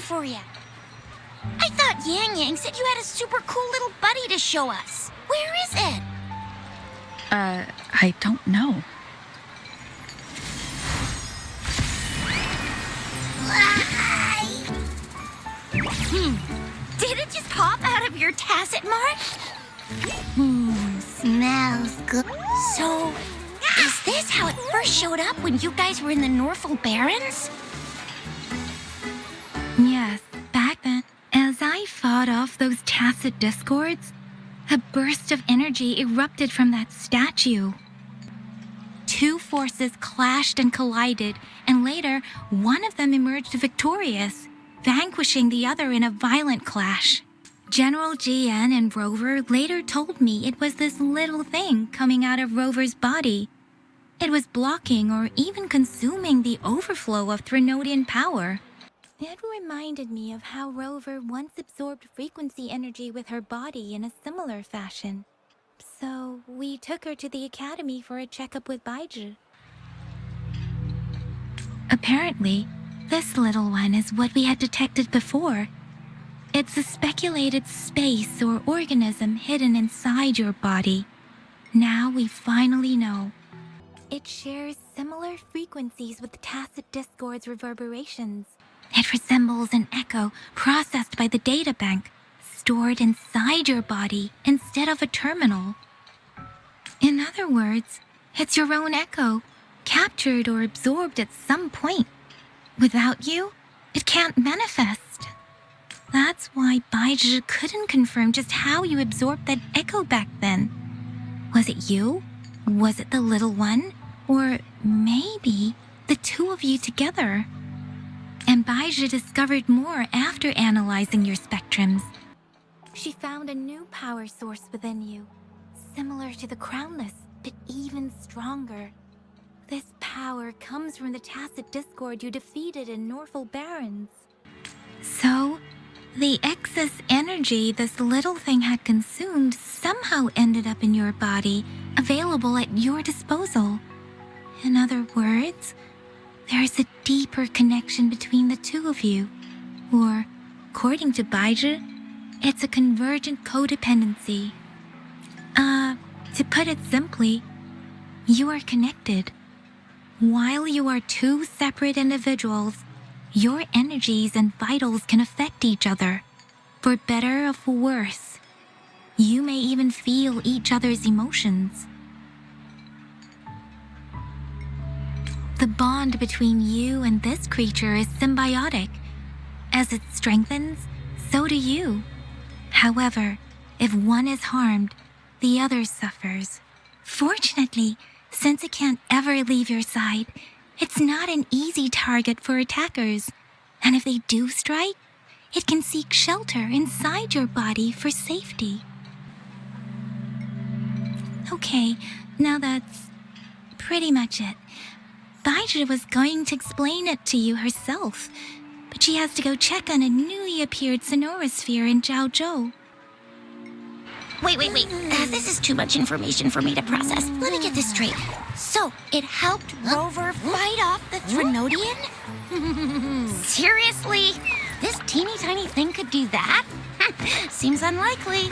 for you. I thought Yang Yang said you had a super cool little buddy to show us. Where is it? I don't know. Did it just pop out of your tacit mark? Smells good. So, is this how it first showed up when you guys were in the Norfolk Barrens? Yes, back then, as I fought off those tacit discords, a burst of energy erupted from that statue. Two forces clashed and collided, and later, one of them emerged victorious, vanquishing the other in a violent clash. General GN and Rover later told me it was this little thing coming out of Rover's body. It was blocking or even consuming the overflow of Threnodian power. It reminded me of how Rover once absorbed frequency energy with her body in a similar fashion. So we took her to the academy for a checkup with Baizhi. Apparently, this little one is what we had detected before. It's a speculated space or organism hidden inside your body. Now we finally know. It shares similar frequencies with tacit discord's reverberations. It resembles an echo processed by the data bank, stored inside your body instead of a terminal. In other words, it's your own echo, captured or absorbed at some point. Without you, it can't manifest. That's why Baizhi couldn't confirm just how you absorbed that echo back then. Was it you? Was it the little one? Or maybe the two of you together? And Baizhi discovered more after analyzing your spectrums. She found a new power source within you, similar to the Crownless, but even stronger. This power comes from the tacit discord you defeated in Norfolk Barrens. So, the excess energy this little thing had consumed somehow ended up in your body, available at your disposal. In other words, there's a deeper connection between the two of you. Or, according to Baizhi, it's a convergent codependency. To put it simply, you are connected. While you are two separate individuals, your energies and vitals can affect each other, for better or for worse. You may even feel each other's emotions. The bond between you and this creature is symbiotic. As it strengthens, so do you. However, if one is harmed, the other suffers. Fortunately, since it can't ever leave your side, it's not an easy target for attackers. And if they do strike, it can seek shelter inside your body for safety. Okay, now that's pretty much it. Baizhi was going to explain it to you herself, but she has to go check on a newly appeared sonorosphere in Jiaozhou. Wait. This is too much information for me to process. Let me get this straight. So, it helped Rover fight off the Threnodian? Seriously? This teeny tiny thing could do that? Seems unlikely.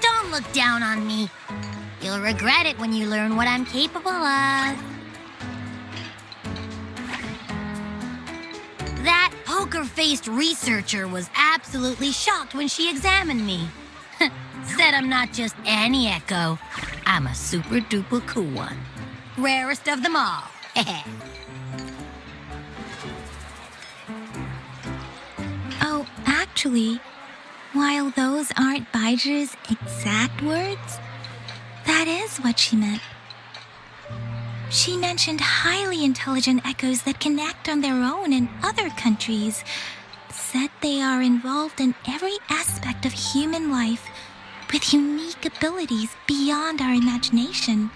Don't look down on me. You'll regret it when you learn what I'm capable of. That poker-faced researcher was absolutely shocked when she examined me. Said I'm not just any echo. I'm a super-duper cool one. Rarest of them all. Oh, actually, while those aren't Baizhi's exact words, that is what she meant. She mentioned highly intelligent echoes that can act on their own in other countries. Said they are involved in every aspect of human life with unique abilities beyond our imagination.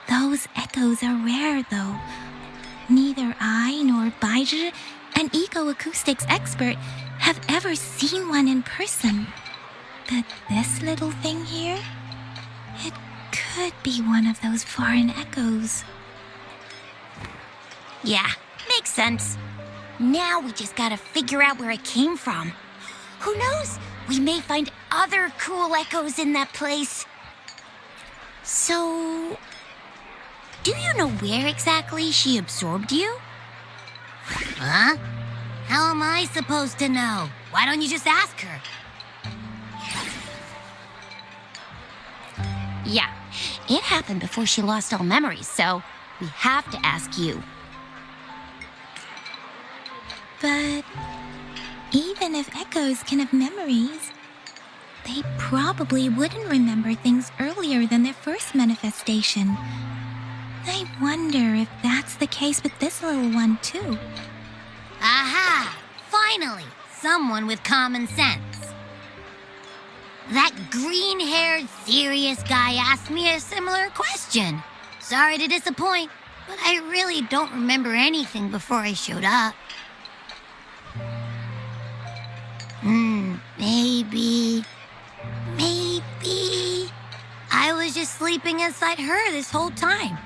Those echoes are rare, though. Neither I nor Baizhi, an eco-acoustics expert, have ever seen one in person. But this little thing here, it could be one of those foreign echoes. Yeah, makes sense. Now we just gotta figure out where it came from. Who knows? We may find other cool echoes in that place. So, do you know where exactly she absorbed you? Huh? How am I supposed to know? Why don't you just ask her? Yeah, it happened before she lost all memories, so we have to ask you. But even if echoes can have memories, they probably wouldn't remember things earlier than their first manifestation. I wonder if that's the case with this little one, too. Aha! Finally, someone with common sense. That green-haired, serious guy asked me a similar question. Sorry to disappoint, but I really don't remember anything before I showed up. Maybe... I was just sleeping inside her this whole time.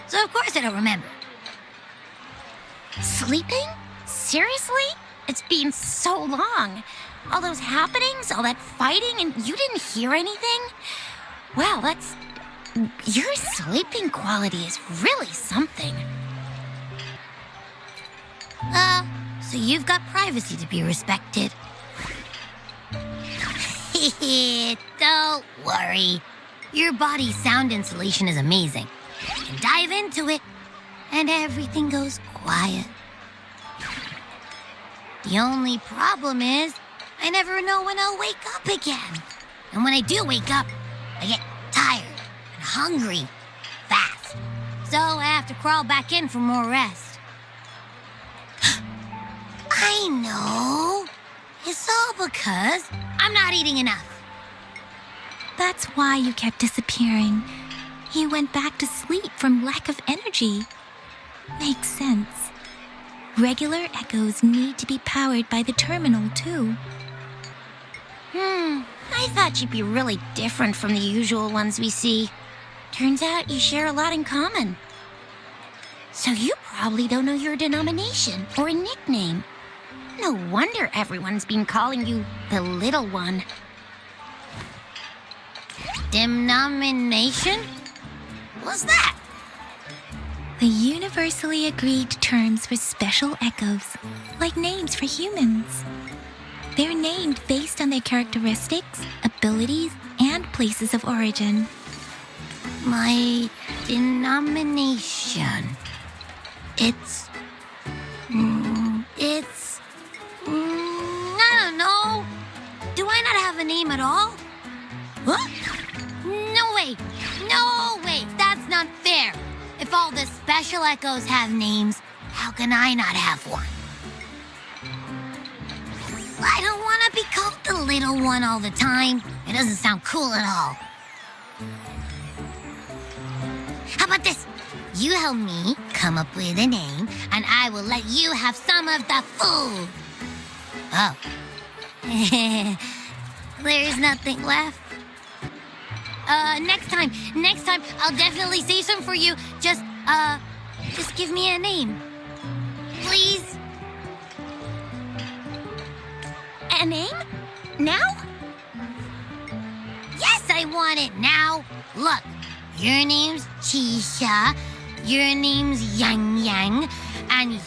So of course I don't remember. Sleeping? Seriously? It's been so long. All those happenings, all that fighting, and you didn't hear anything? Wow, that's... Your sleeping quality is really something. So you've got privacy to be respected. Don't worry. Your body's sound insulation is amazing. You can dive into it, and everything goes quiet. The only problem is, I never know when I'll wake up again. And when I do wake up, I get tired and hungry fast. So I have to crawl back in for more rest. I know. It's all because I'm not eating enough. That's why you kept disappearing. You went back to sleep from lack of energy. Makes sense. Regular echoes need to be powered by the terminal, too. I thought you'd be really different from the usual ones we see. Turns out you share a lot in common. So you probably don't know your denomination or a nickname. No wonder everyone's been calling you the Little One. Denomination? What's that? The universally agreed terms for special echoes, like names for humans. They're named based on their characteristics, abilities, and places of origin. My denomination. It's... I don't know. Do I not have a name at all? What? No way. No way. That's not fair. If all the special echoes have names, how can I not have one? I don't want to be called the little one all the time. It doesn't sound cool at all. How about this? You help me come up with a name, and I will let you have some of the food. Oh. There's nothing left. Next time, I'll definitely save some for you. Just give me a name. Please? A name? Now? Yes, I want it now. Look, your name's Chisha, your name's Yang Yang, and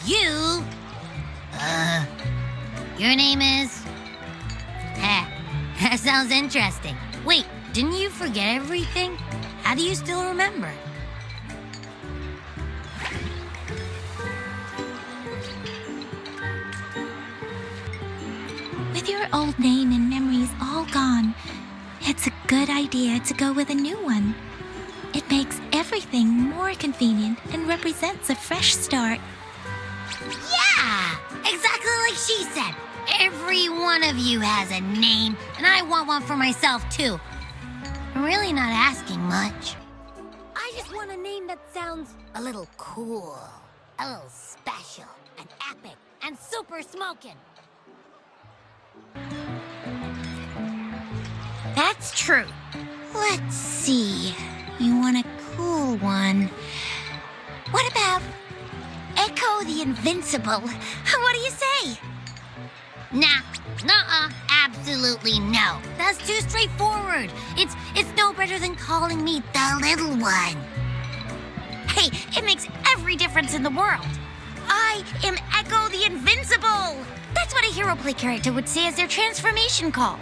your name is... That sounds interesting. Wait, didn't you forget everything? How do you still remember? With your old name and memories all gone, it's a good idea to go with a new one. It makes everything more convenient and represents a fresh start. Yeah, exactly like she said. Every one of you has a name, and I want one for myself, too. I'm really not asking much. I just want a name that sounds a little cool, a little special, and epic, and super smoking. That's true. Let's see. You want a cool one. What about Echo Echo the Invincible. What do you say? Nah, nuh-uh, absolutely no. That's too straightforward. It's no better than calling me the little one. Hey, it makes every difference in the world. I am Echo the Invincible. That's what a hero play character would say as their transformation call.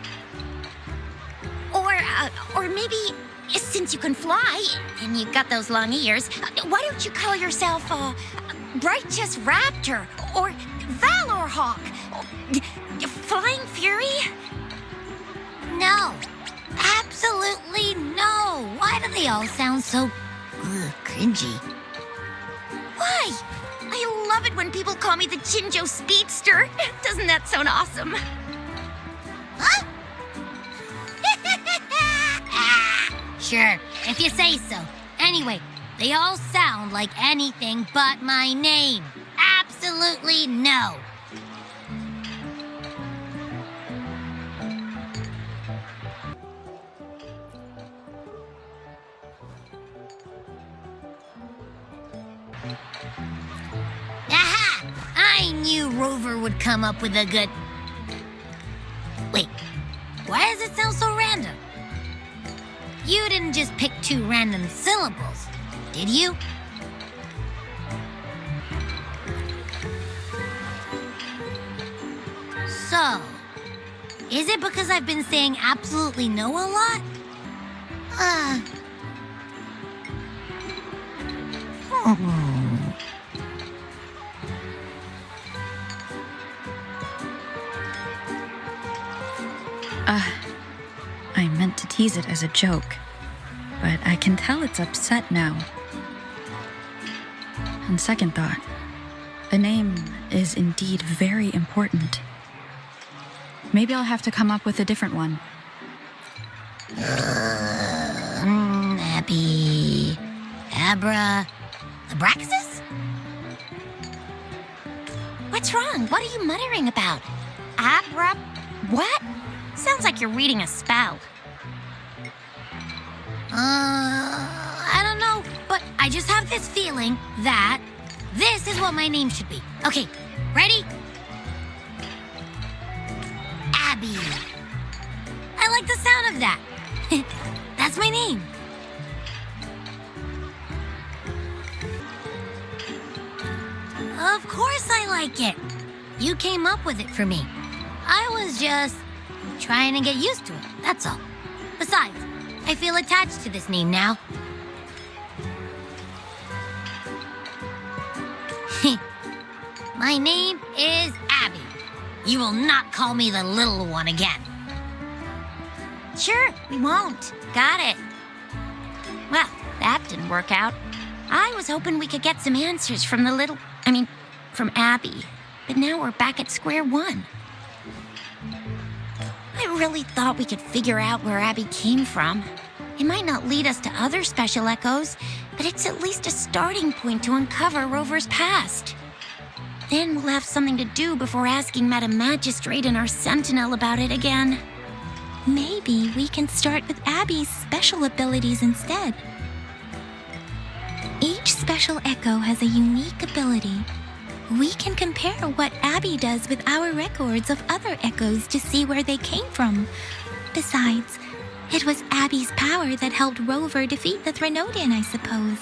Or maybe, since you can fly and you've got those long ears, why don't you call yourself Righteous Raptor or Valor Hawk? Flying Fury? No, absolutely no. Why do they all sound so cringy? Why? I love it when people call me the Jinzhou Speedster. Doesn't that sound awesome? Huh? Sure, if you say so. Anyway, they all sound like anything but my name. Absolutely no. Aha! I knew Rover would come up with a good... Wait, why does it sound so random? You didn't just pick 2 random syllables, did you? So, is it because I've been saying absolutely no a lot? I meant to tease it as a joke, but I can tell it's upset now. On second thought, a name is indeed very important. Maybe I'll have to come up with a different one. Abby... Abra... Abraxas? What's wrong? What are you muttering about? Abra... what? Sounds like you're reading a spell. I don't know, but I just have this feeling that this is what my name should be. Okay, ready? Abby. I like the sound of that. That's my name. Of course I like it. You came up with it for me. I was just trying to get used to it, that's all. Besides, I feel attached to this name now. My name is Abby. You will not call me the little one again. Sure, we won't. Got it. Well, that didn't work out. I was hoping we could get some answers from from Abby. But now we're back at square one. I really thought we could figure out where Abby came from. It might not lead us to other special echoes, but it's at least a starting point to uncover Rover's past. Then we'll have something to do before asking Madam Magistrate and our Sentinel about it again. Maybe we can start with Abby's special abilities instead. Each special echo has a unique ability. We can compare what Abby does with our records of other echoes to see where they came from. Besides, it was Abby's power that helped Rover defeat the Threnodian, I suppose.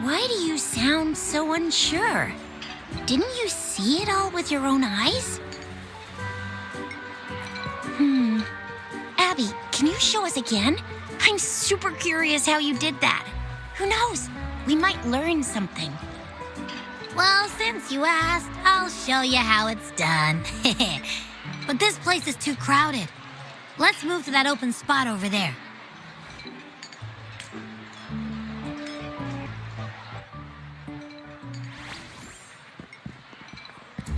Why do you sound so unsure? Didn't you see it all with your own eyes? Abby, can you show us again? I'm super curious how you did that. Who knows? We might learn something. Well, since you asked, I'll show you how it's done. But this place is too crowded. Let's move to that open spot over there.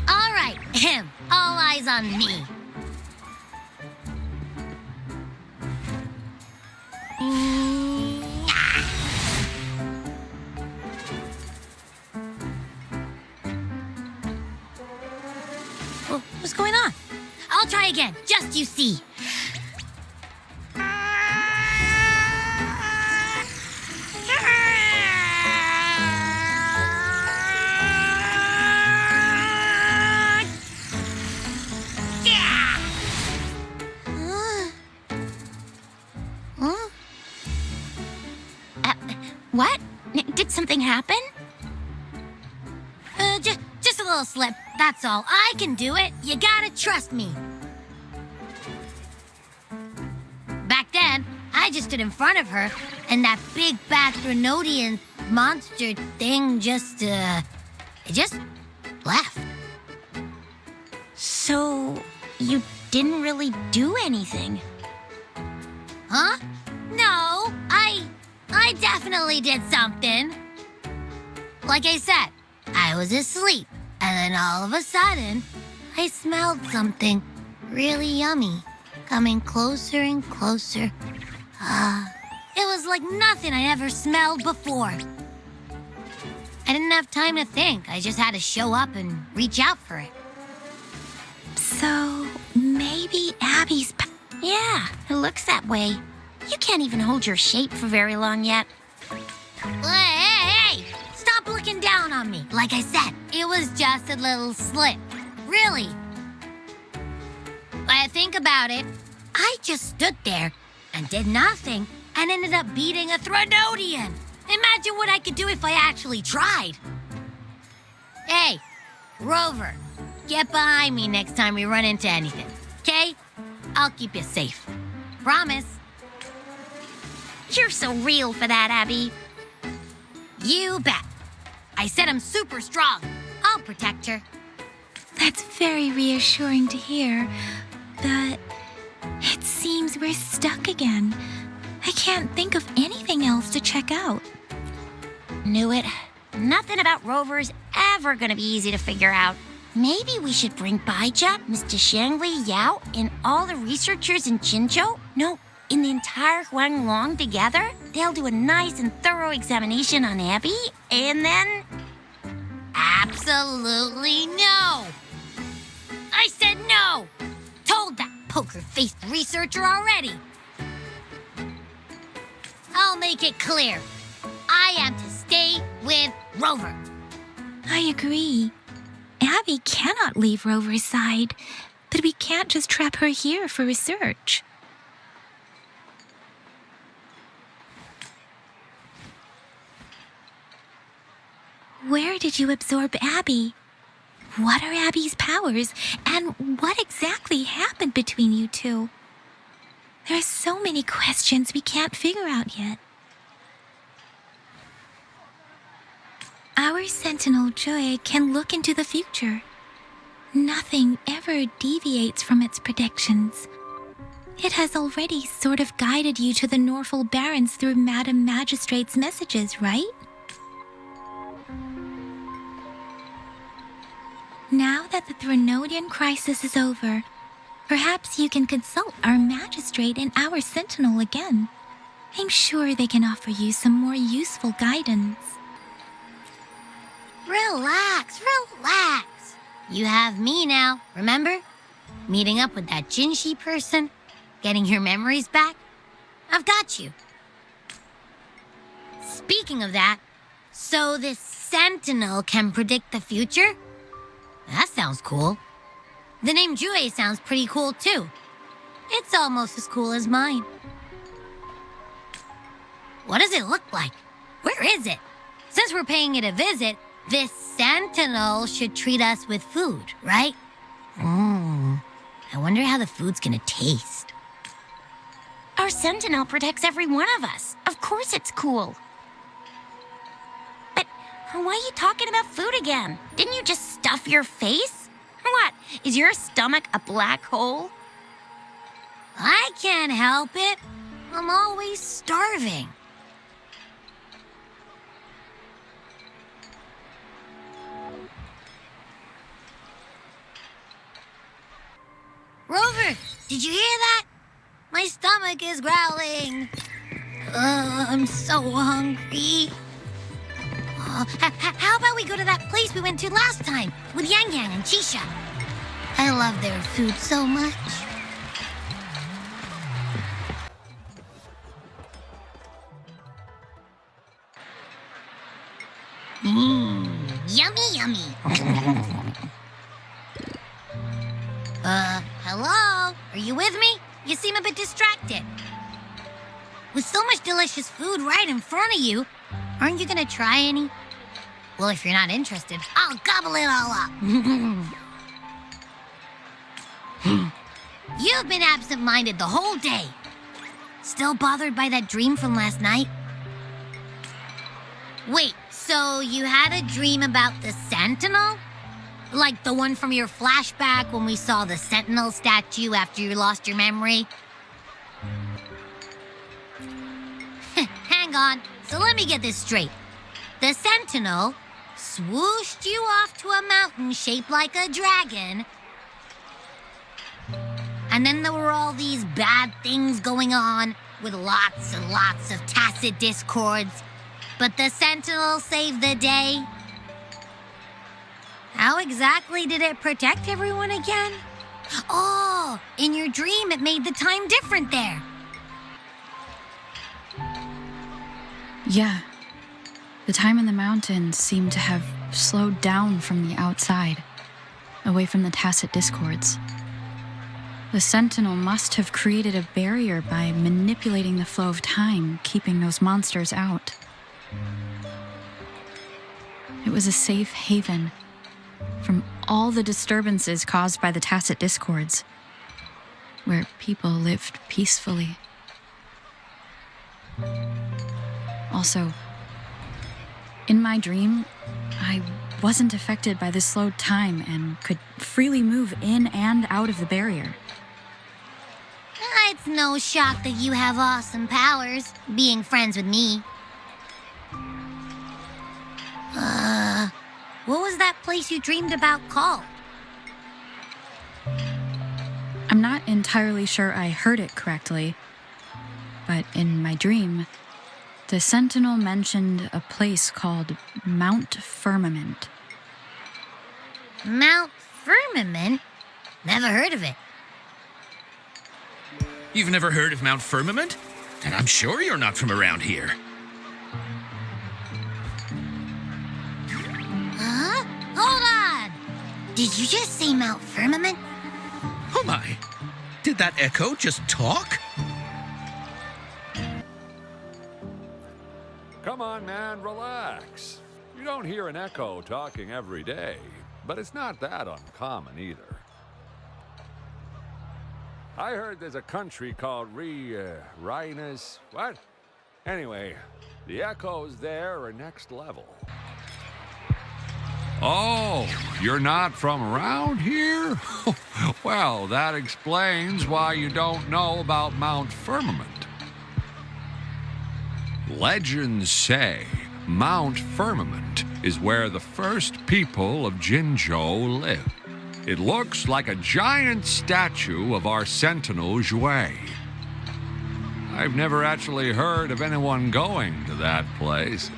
All right, all eyes on me. What's going on? I'll try again, just you see. What? Did something happen? Just a little slip, that's all. I can do it. You gotta trust me. Back then, I just stood in front of her, and that big bad Threnodian monster thing it just left. So, you didn't really do anything? Huh? No, I definitely did something. Like I said, I was asleep, and then all of a sudden, I smelled something really yummy coming closer and closer. It was like nothing I ever smelled before. I didn't have time to think. I just had to show up and reach out for it. So, maybe Abby's... Yeah, it looks that way. You can't even hold your shape for very long yet. Hey! Stop looking down on me. Like I said, it was just a little slip. Really. When I think about it, I just stood there and did nothing and ended up beating a Threnodian. Imagine what I could do if I actually tried. Hey, Rover, get behind me next time we run into anything, okay? I'll keep you safe. Promise. You're so real for that, Abby. You bet. I said I'm super strong. I'll protect her. That's very reassuring to hear, but it seems we're stuck again. I can't think of anything else to check out. Knew it. Nothing about Rover is ever gonna be easy to figure out. Maybe we should bring Baija, Mr. Shangli, Yao, and all the researchers in Jinzhou? No, in the entire Huanglong together? They'll do a nice and thorough examination on Abby, and then... Absolutely no. I said no. Told that poker-faced researcher already. I'll make it clear. I am to stay with Rover. I agree. Abby cannot leave Rover's side, but we can't just trap her here for research. Where did you absorb Abby? What are Abby's powers, and what exactly happened between you two? There are so many questions we can't figure out yet. Our Sentinel Joy can look into the future. Nothing ever deviates from its predictions. It has already sort of guided you to the Norfolk Barrens through Madam Magistrate's messages, right? Now that the Threnodian crisis is over, perhaps you can consult our Magistrate and our Sentinel again. I'm sure they can offer you some more useful guidance. Relax, relax. You have me now, remember? Meeting up with that Jinzhou person, getting your memories back. I've got you. Speaking of that, so this Sentinel can predict the future? That sounds cool. The name Jue sounds pretty cool too. It's almost as cool as mine. What does it look like? Where is it? Since we're paying it a visit, this Sentinel should treat us with food, right? I wonder how the food's gonna taste. Our Sentinel protects every one of us. Of course it's cool. But why are you talking about food again? Didn't you just stuff your face? What? Is your stomach a black hole? I can't help it. I'm always starving. Rover, did you hear that? My stomach is growling. I'm so hungry. How about we go to that place we went to last time with Yang Yang and Chisha? I love their food so much. Yummy, yummy. Hello? Are you with me? You seem a bit distracted. With so much delicious food right in front of you, Aren't you gonna try any? Well, if you're not interested, I'll gobble it all up. You've been absent-minded the whole day. Still bothered by that dream from last night? Wait, so you had a dream about the Sentinel? Like the one from your flashback when we saw the Sentinel statue after you lost your memory? Hang on, so let me get this straight. The Sentinel swooshed you off to a mountain shaped like a dragon, and then there were all these bad things going on with lots and lots of tacit discords, but the Sentinel saved the day. How exactly did it protect everyone again? Oh, in your dream it made the time different there. Yeah. The time in the mountains seemed to have slowed down from the outside, away from the tacit discords. The Sentinel must have created a barrier by manipulating the flow of time, keeping those monsters out. It was a safe haven from all the disturbances caused by the tacit discords, where people lived peacefully. Also, in my dream, I wasn't affected by the slowed time and could freely move in and out of the barrier. It's no shock that you have awesome powers, being friends with me. What was that place you dreamed about called? I'm not entirely sure I heard it correctly, but in my dream, the Sentinel mentioned a place called Mount Firmament. Mount Firmament? Never heard of it. You've never heard of Mount Firmament? And I'm sure you're not from around here. Huh? Hold on! Did you just say Mount Firmament? Oh my! Did that echo just talk? Come on, man, relax. You don't hear an echo talking every day, but it's not that uncommon either. I heard there's a country called Rhinus. What? Anyway, the echoes there are next level. Oh, you're not from around here? Well, that explains why you don't know about Mount Firmament. Legends say Mount Firmament is where the first people of Jinzhou lived. It looks like a giant statue of our Sentinel Zhui. I've never actually heard of anyone going to that place.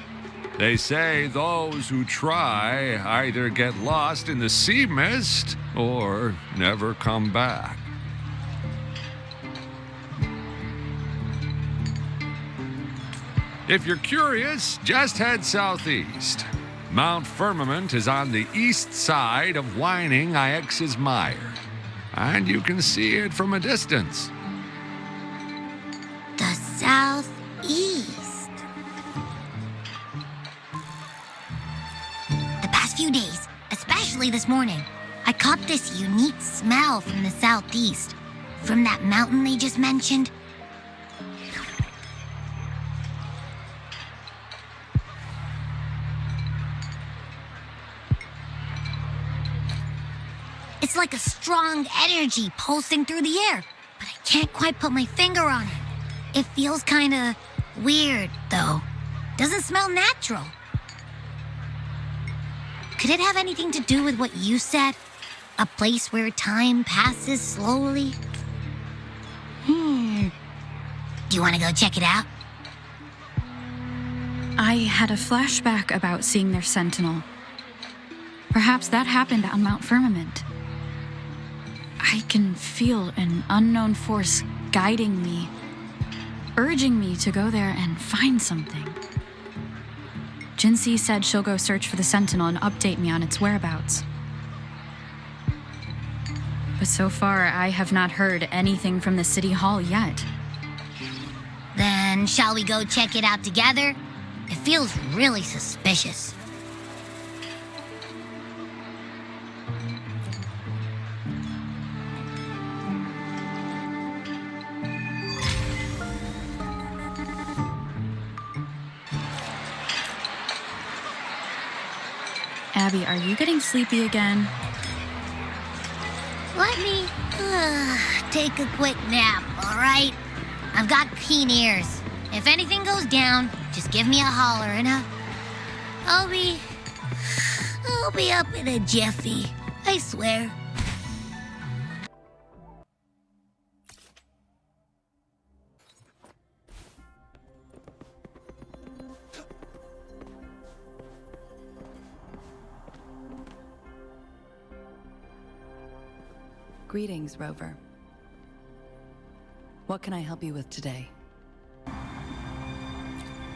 They say those who try either get lost in the sea mist or never come back. If you're curious, just head southeast. Mount Firmament is on the east side of Whining Ix's Mire, and you can see it from a distance. The southeast. The past few days, especially this morning, I caught this unique smell from the southeast, from that mountain they just mentioned. It's like a strong energy pulsing through the air, but I can't quite put my finger on it. It feels kinda weird, though. Doesn't smell natural. Could it have anything to do with what you said? A place where time passes slowly? Do you want to go check it out? I had a flashback about seeing their Sentinel. Perhaps that happened on Mount Firmament. I can feel an unknown force guiding me, urging me to go there and find something. Jinzhou said she'll go search for the Sentinel and update me on its whereabouts. But so far, I have not heard anything from the City Hall yet. Then shall we go check it out together? It feels really suspicious. Abby, are you getting sleepy again? Let me take a quick nap, all right? I've got keen ears. If anything goes down, just give me a holler and I'll be up in a jiffy. I swear. Greetings, Rover. What can I help you with today?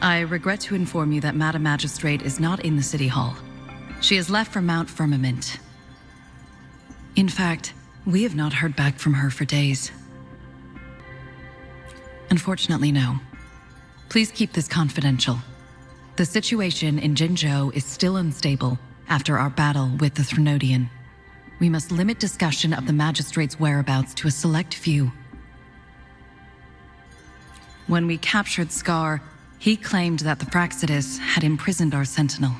I regret to inform you that Madam Magistrate is not in the City Hall. She has left for Mount Firmament. In fact, we have not heard back from her for days. Unfortunately, no. Please keep this confidential. The situation in Jinzhou is still unstable after our battle with the Threnodian. We must limit discussion of the Magistrate's whereabouts to a select few. When we captured Scar, he claimed that the Praxidus had imprisoned our Sentinel.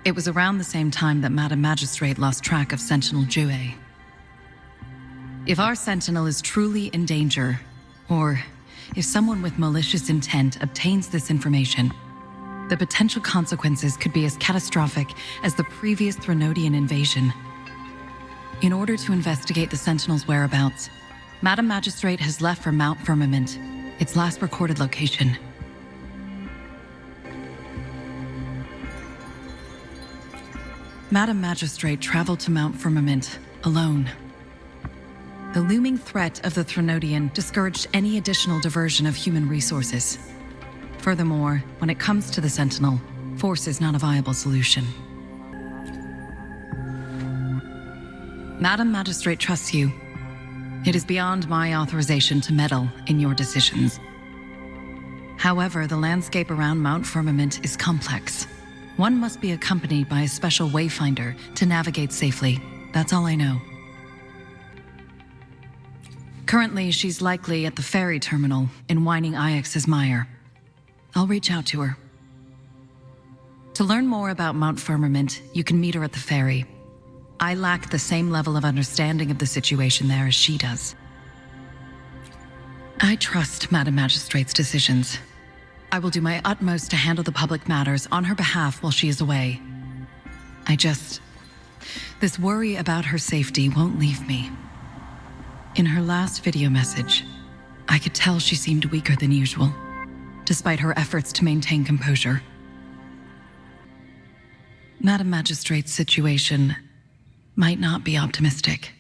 It was around the same time that Madam Magistrate lost track of Sentinel Jue. If our Sentinel is truly in danger, or if someone with malicious intent obtains this information, the potential consequences could be as catastrophic as the previous Threnodian invasion. In order to investigate the Sentinel's whereabouts, Madam Magistrate has left for Mount Firmament, its last recorded location. Madam Magistrate traveled to Mount Firmament alone. The looming threat of the Threnodian discouraged any additional diversion of human resources. Furthermore, when it comes to the Sentinel, force is not a viable solution. Madam Magistrate trusts you. It is beyond my authorization to meddle in your decisions. However, the landscape around Mount Firmament is complex. One must be accompanied by a special wayfinder to navigate safely. That's all I know. Currently, she's likely at the ferry terminal in Whining Ix's Mire. I'll reach out to her. To learn more about Mount Firmament, you can meet her at the ferry. I lack the same level of understanding of the situation there as she does. I trust Madam Magistrate's decisions. I will do my utmost to handle the public matters on her behalf while she is away. This worry about her safety won't leave me. In her last video message, I could tell she seemed weaker than usual, despite her efforts to maintain composure. Madam Magistrate's situation might not be optimistic.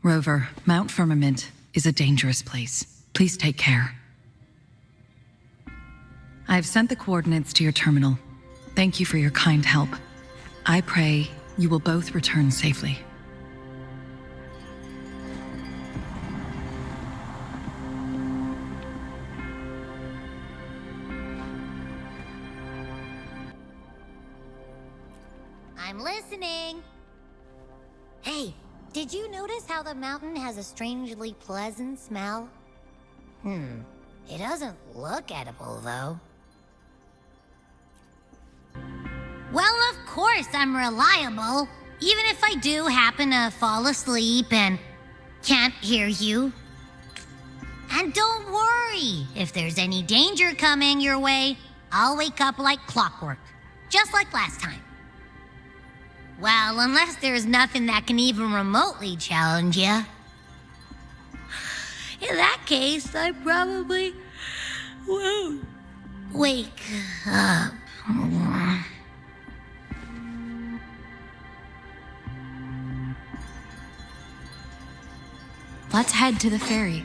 Rover, Mount Firmament is a dangerous place. Please take care. I have sent the coordinates to your terminal. Thank you for your kind help. I pray you will both return safely. I'm listening. Hey, did you notice how the mountain has a strangely pleasant smell? It doesn't look edible, though. Well, of course I'm reliable, even if I do happen to fall asleep and can't hear you. And don't worry, if there's any danger coming your way, I'll wake up like clockwork, just like last time. Well, unless there's nothing that can even remotely challenge you. In that case, I probably won't wake up. Let's head to the ferry.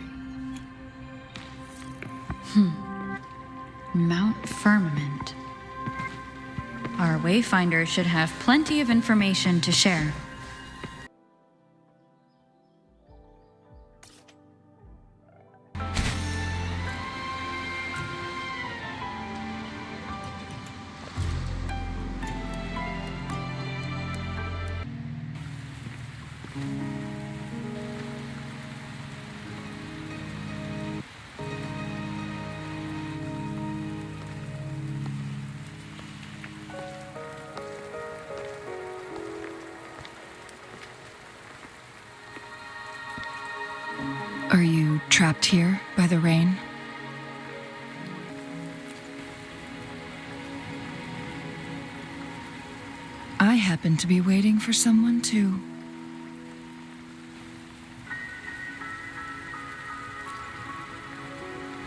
Mount Firmament. Our wayfinder should have plenty of information to share. Are you trapped here by the rain? I happen to be waiting for someone too.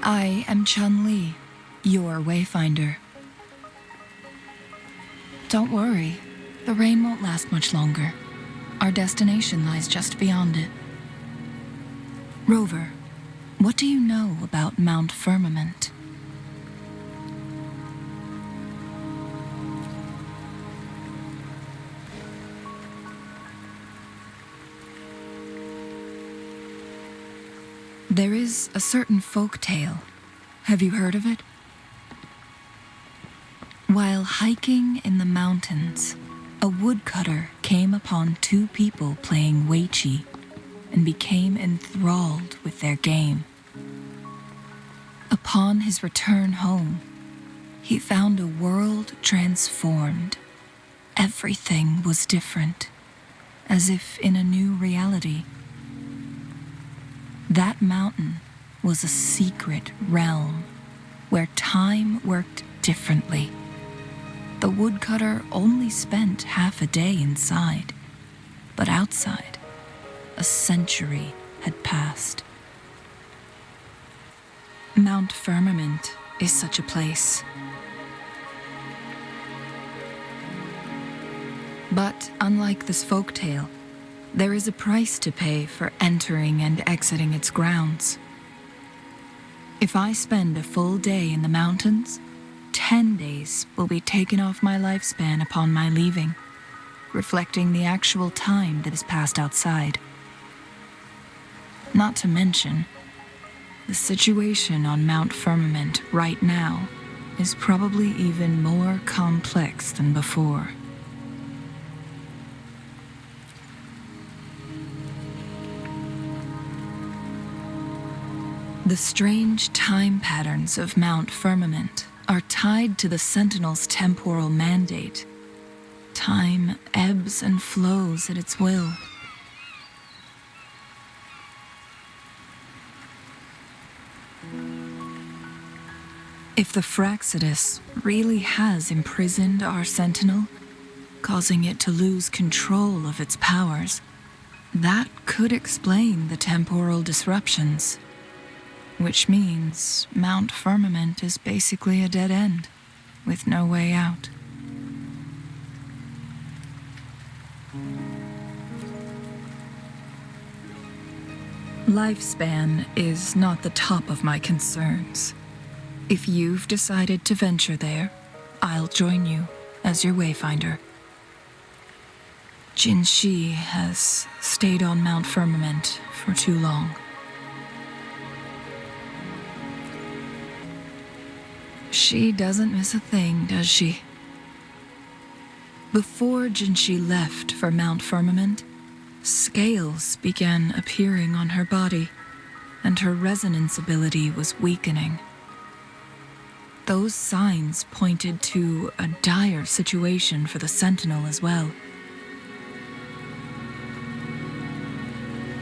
I am Chun-Li, your wayfinder. Don't worry, the rain won't last much longer. Our destination lies just beyond it. Rover, what do you know about Mount Firmament? There is a certain folk tale. Have you heard of it? While hiking in the mountains, a woodcutter came upon two people playing Weiqi and became enthralled with their game. Upon his return home, he found a world transformed. Everything was different, as if in a new reality. That mountain was a secret realm where time worked differently. The woodcutter only spent half a day inside, but outside, a century had passed. Mount Firmament is such a place. But unlike this folktale, there is a price to pay for entering and exiting its grounds. If I spend a full day in the mountains, 10 days will be taken off my lifespan upon my leaving, reflecting the actual time that is passed outside. Not to mention, the situation on Mount Firmament right now is probably even more complex than before. The strange time patterns of Mount Firmament are tied to the Sentinel's temporal mandate. Time ebbs and flows at its will. If the Fractsidus really has imprisoned our Sentinel, causing it to lose control of its powers, that could explain the temporal disruptions. Which means Mount Firmament is basically a dead end, with no way out. Lifespan is not the top of my concerns. If you've decided to venture there, I'll join you as your wayfinder. Jinzhou has stayed on Mount Firmament for too long. She doesn't miss a thing, does she? Before Jinzhou left for Mount Firmament, scales began appearing on her body, and her resonance ability was weakening. Those signs pointed to a dire situation for the Sentinel as well.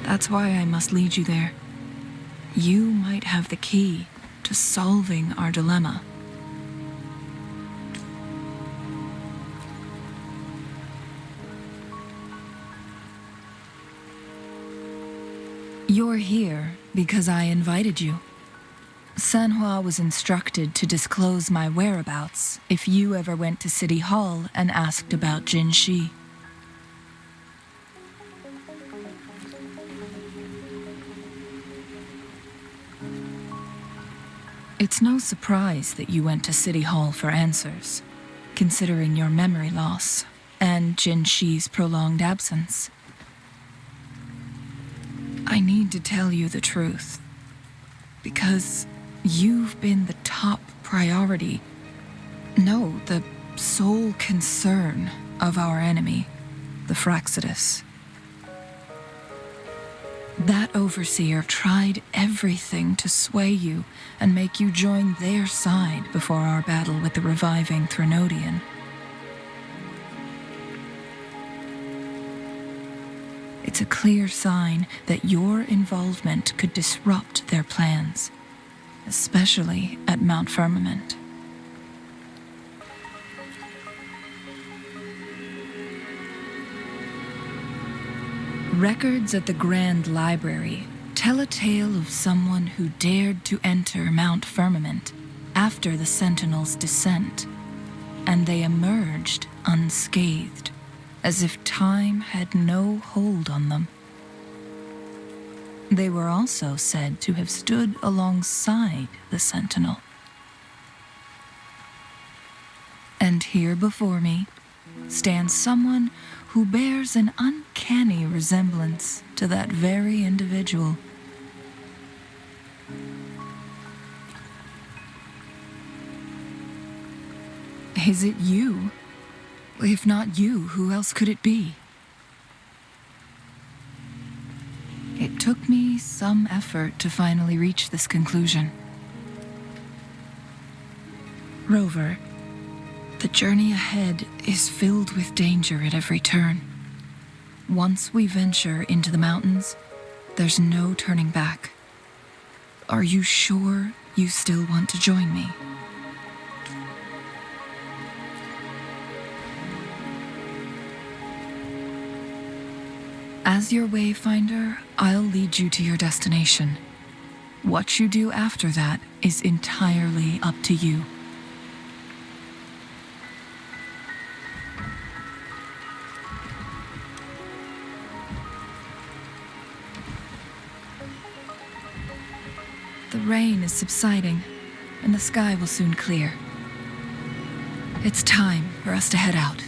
That's why I must lead you there. You might have the key to solving our dilemma. You're here because I invited you. Sanhua was instructed to disclose my whereabouts if you ever went to City Hall and asked about Jinzhou. It's no surprise that you went to City Hall for answers, considering your memory loss and Jinzhi's prolonged absence. I need to tell you the truth, because you've been the top priority, no, the sole concern of our enemy, the Fractsidus. That overseer tried everything to sway you and make you join their side before our battle with the reviving Threnodian. It's a clear sign that your involvement could disrupt their plans, especially at Mount Firmament. Records at the Grand Library tell a tale of someone who dared to enter Mount Firmament after the Sentinels' descent, and they emerged unscathed, as if time had no hold on them. They were also said to have stood alongside the Sentinel. And here before me stands someone who bears an uncanny resemblance to that very individual. Is it you? If not you, who else could it be? It took me some effort to finally reach this conclusion. Rover, the journey ahead is filled with danger at every turn. Once we venture into the mountains, there's no turning back. Are you sure you still want to join me? As your wayfinder, I'll lead you to your destination. What you do after that is entirely up to you. The rain is subsiding, and the sky will soon clear. It's time for us to head out.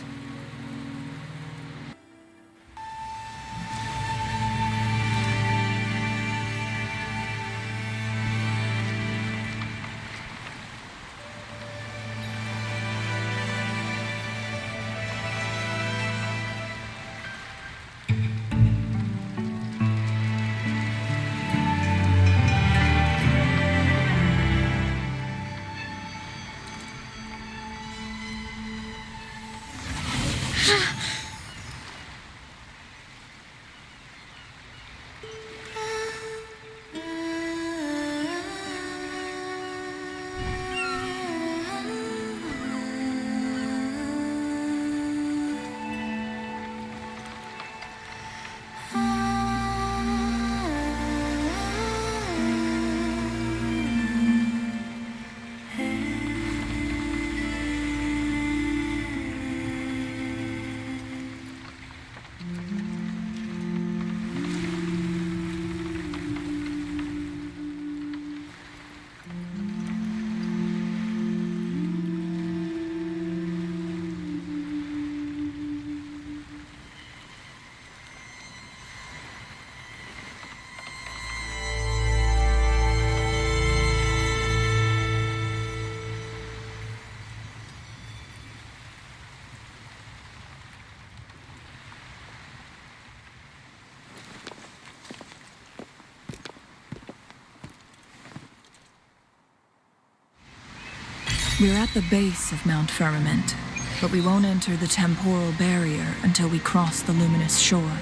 We're at the base of Mount Firmament, but we won't enter the temporal barrier until we cross the luminous shore.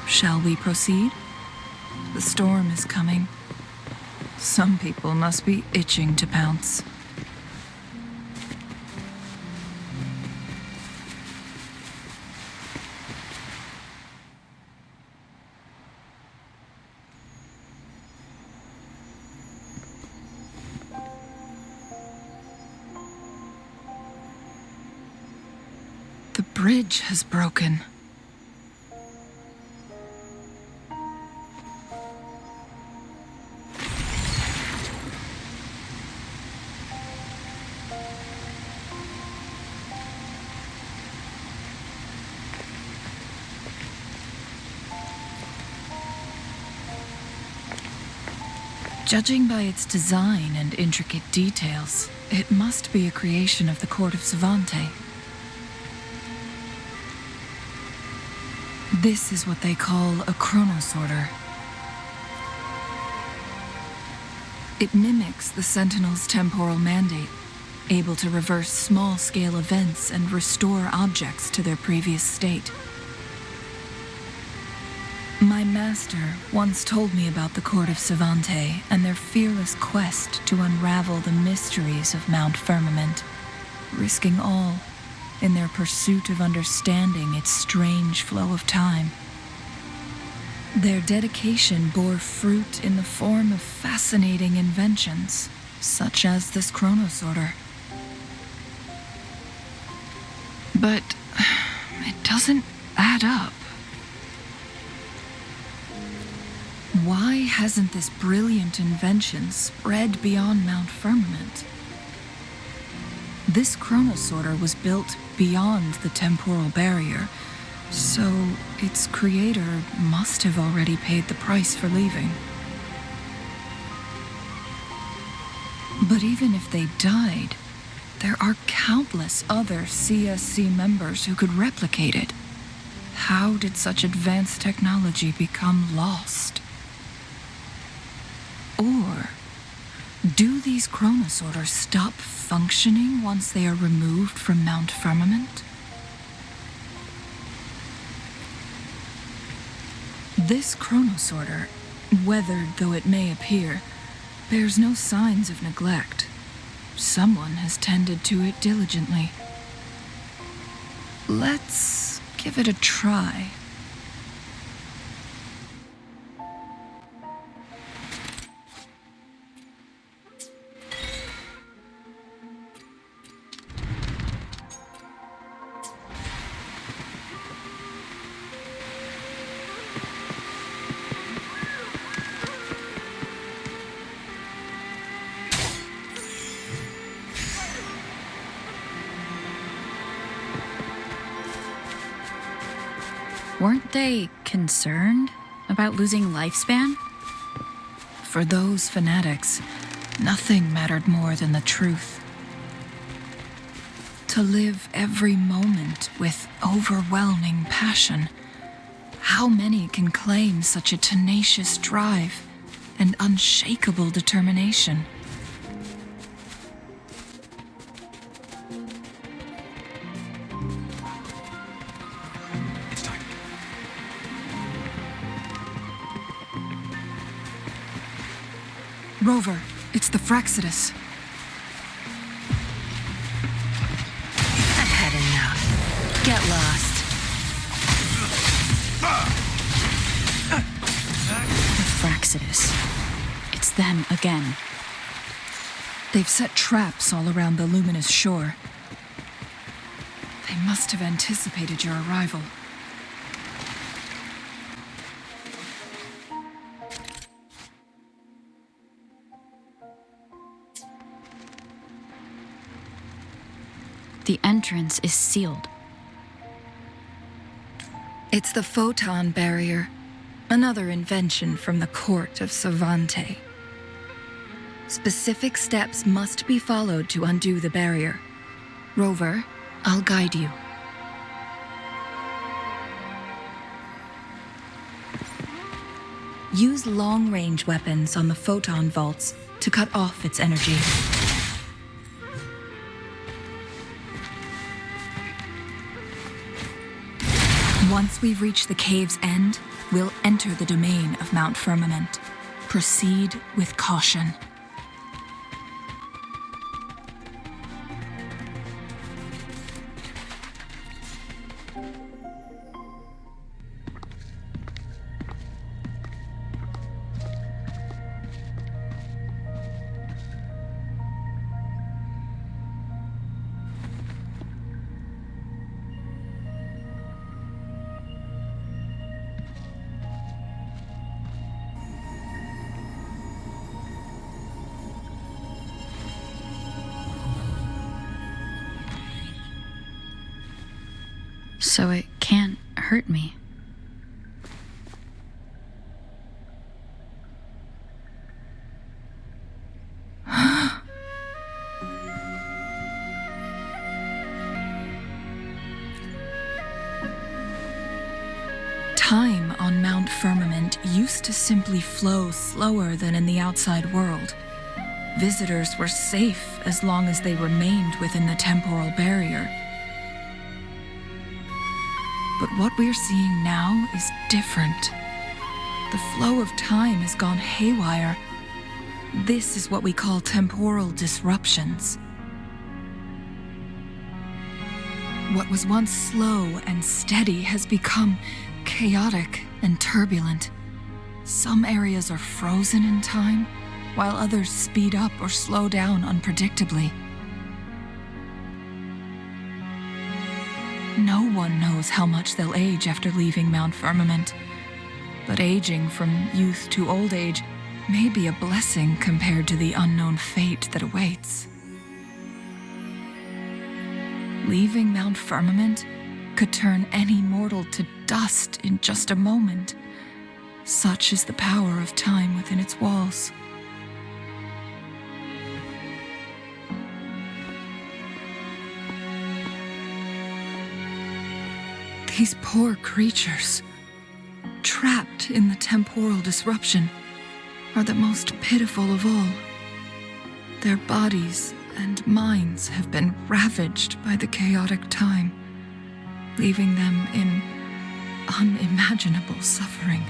Shall we proceed? The storm is coming. Some people must be itching to pounce. The bridge has broken. Judging by its design and intricate details, it must be a creation of the court of Savante. This is what they call a chronosorter. It mimics the Sentinel's temporal mandate, able to reverse small-scale events and restore objects to their previous state. My master once told me about the court of Savante and their fearless quest to unravel the mysteries of Mount Firmament, risking all in their pursuit of understanding its strange flow of time. Their dedication bore fruit in the form of fascinating inventions, such as this chronosorter. But it doesn't add up. Why hasn't this brilliant invention spread beyond Mount Firmament? This chronosorter was built beyond the temporal barrier, so its creator must have already paid the price for leaving. But even if they died, there are countless other CSC members who could replicate it. How did such advanced technology become lost? Or do these chronosorters stop functioning once they are removed from Mount Firmament? This chronosorter, weathered though it may appear, bears no signs of neglect. Someone has tended to it diligently. Let's give it a try. Weren't they concerned about losing lifespan? For those fanatics, nothing mattered more than the truth. To live every moment with overwhelming passion. How many can claim such a tenacious drive and unshakable determination? Rover, it's the Fraxidus. I've had enough. Get lost. The Fraxidus. It's them again. They've set traps all around the luminous shore. They must have anticipated your arrival. The entrance is sealed. It's the photon barrier, another invention from the court of Savante. Specific steps must be followed to undo the barrier. Rover, I'll guide you. Use long-range weapons on the photon vaults to cut off its energy. Once we've reached the cave's end, we'll enter the domain of Mount Firmament. Proceed with caution. So it can't hurt me. Time on Mount Firmament used to simply flow slower than in the outside world. Visitors were safe as long as they remained within the temporal barrier. But what we're seeing now is different. The flow of time has gone haywire. This is what we call temporal disruptions. What was once slow and steady has become chaotic and turbulent. Some areas are frozen in time, while others speed up or slow down unpredictably. No one knows how much they'll age after leaving Mount Firmament, but aging from youth to old age may be a blessing compared to the unknown fate that awaits. Leaving Mount Firmament could turn any mortal to dust in just a moment. Such is the power of time within its walls. These poor creatures, trapped in the temporal disruption, are the most pitiful of all. Their bodies and minds have been ravaged by the chaotic time, leaving them in unimaginable suffering.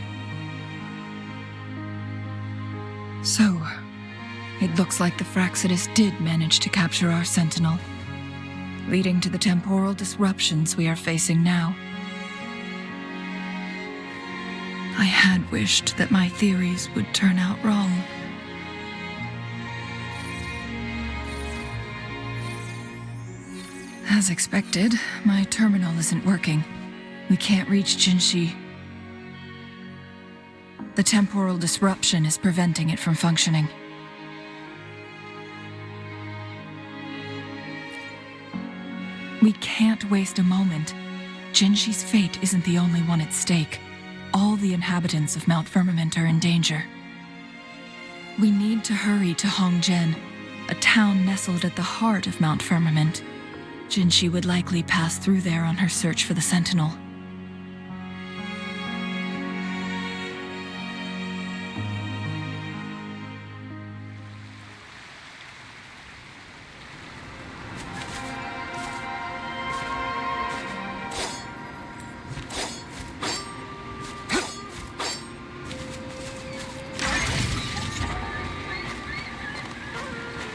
So, it looks like the Fraxidus did manage to capture our sentinel, leading to the temporal disruptions we are facing now. I had wished that my theories would turn out wrong. As expected, my terminal isn't working. We can't reach Jinzhou. The temporal disruption is preventing it from functioning. We can't waste a moment. Jinzhi's fate isn't the only one at stake. All the inhabitants of Mount Firmament are in danger. We need to hurry to Hongzhen, a town nestled at the heart of Mount Firmament. Jinzhou would likely pass through there on her search for the Sentinel.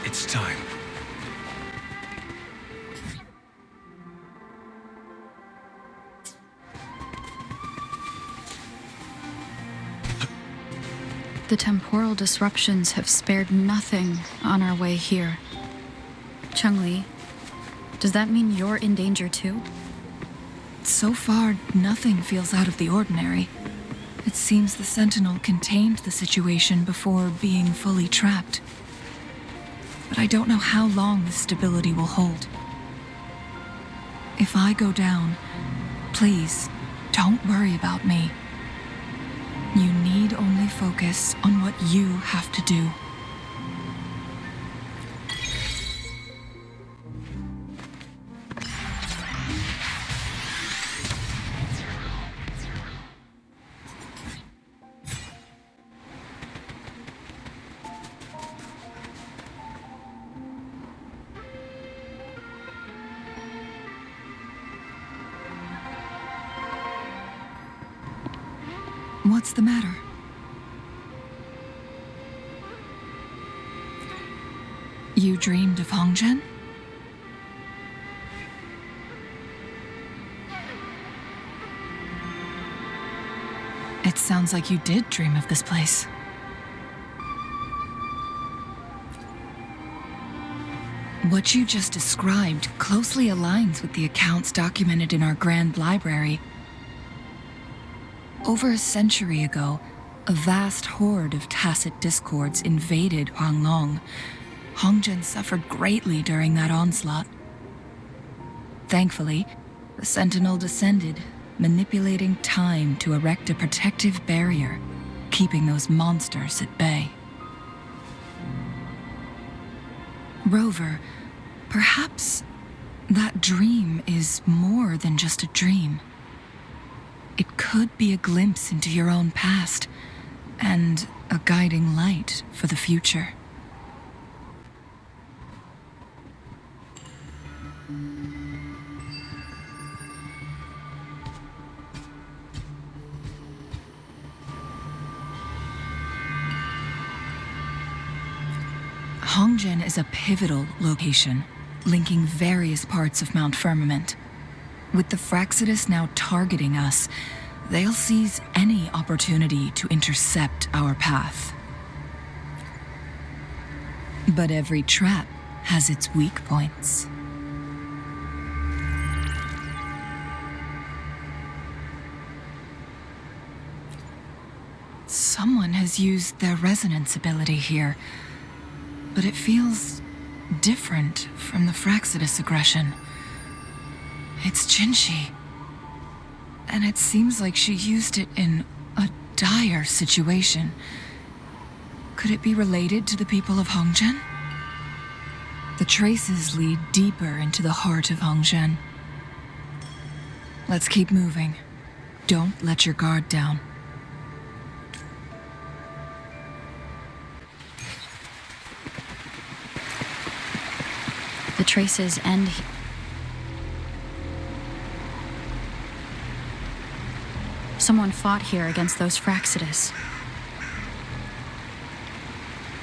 It's time. The temporal disruptions have spared nothing on our way here. Changli, does that mean you're in danger too? So far, nothing feels out of the ordinary. It seems the Sentinel contained the situation before being fully trapped. But I don't know how long this stability will hold. If I go down, please, don't worry about me. You need only focus on what you have to do. What's the matter? You dreamed of Hongzhen? It sounds like you did dream of this place. What you just described closely aligns with the accounts documented in our Grand Library. Over a century ago, a vast horde of tacit discords invaded Huanglong. Hongzhen suffered greatly during that onslaught. Thankfully, the Sentinel descended, manipulating time to erect a protective barrier, keeping those monsters at bay. Rover, perhaps that dream is more than just a dream. it could be a glimpse into your own past and a guiding light for the future. Hongzhen is a pivotal location, linking various parts of Mount Firmament. With the Fraxidus now targeting us, they'll seize any opportunity to intercept our path. But every trap has its weak points. Someone has used their resonance ability here, but it feels different from the Fraxidus aggression. It's Jinzhou, and it seems like she used it in a dire situation. Could it be related to the people of Hongzhen? The traces lead deeper into the heart of Hongzhen. Let's keep moving. Don't let your guard down. The traces end. Someone fought here against those Fraxidus.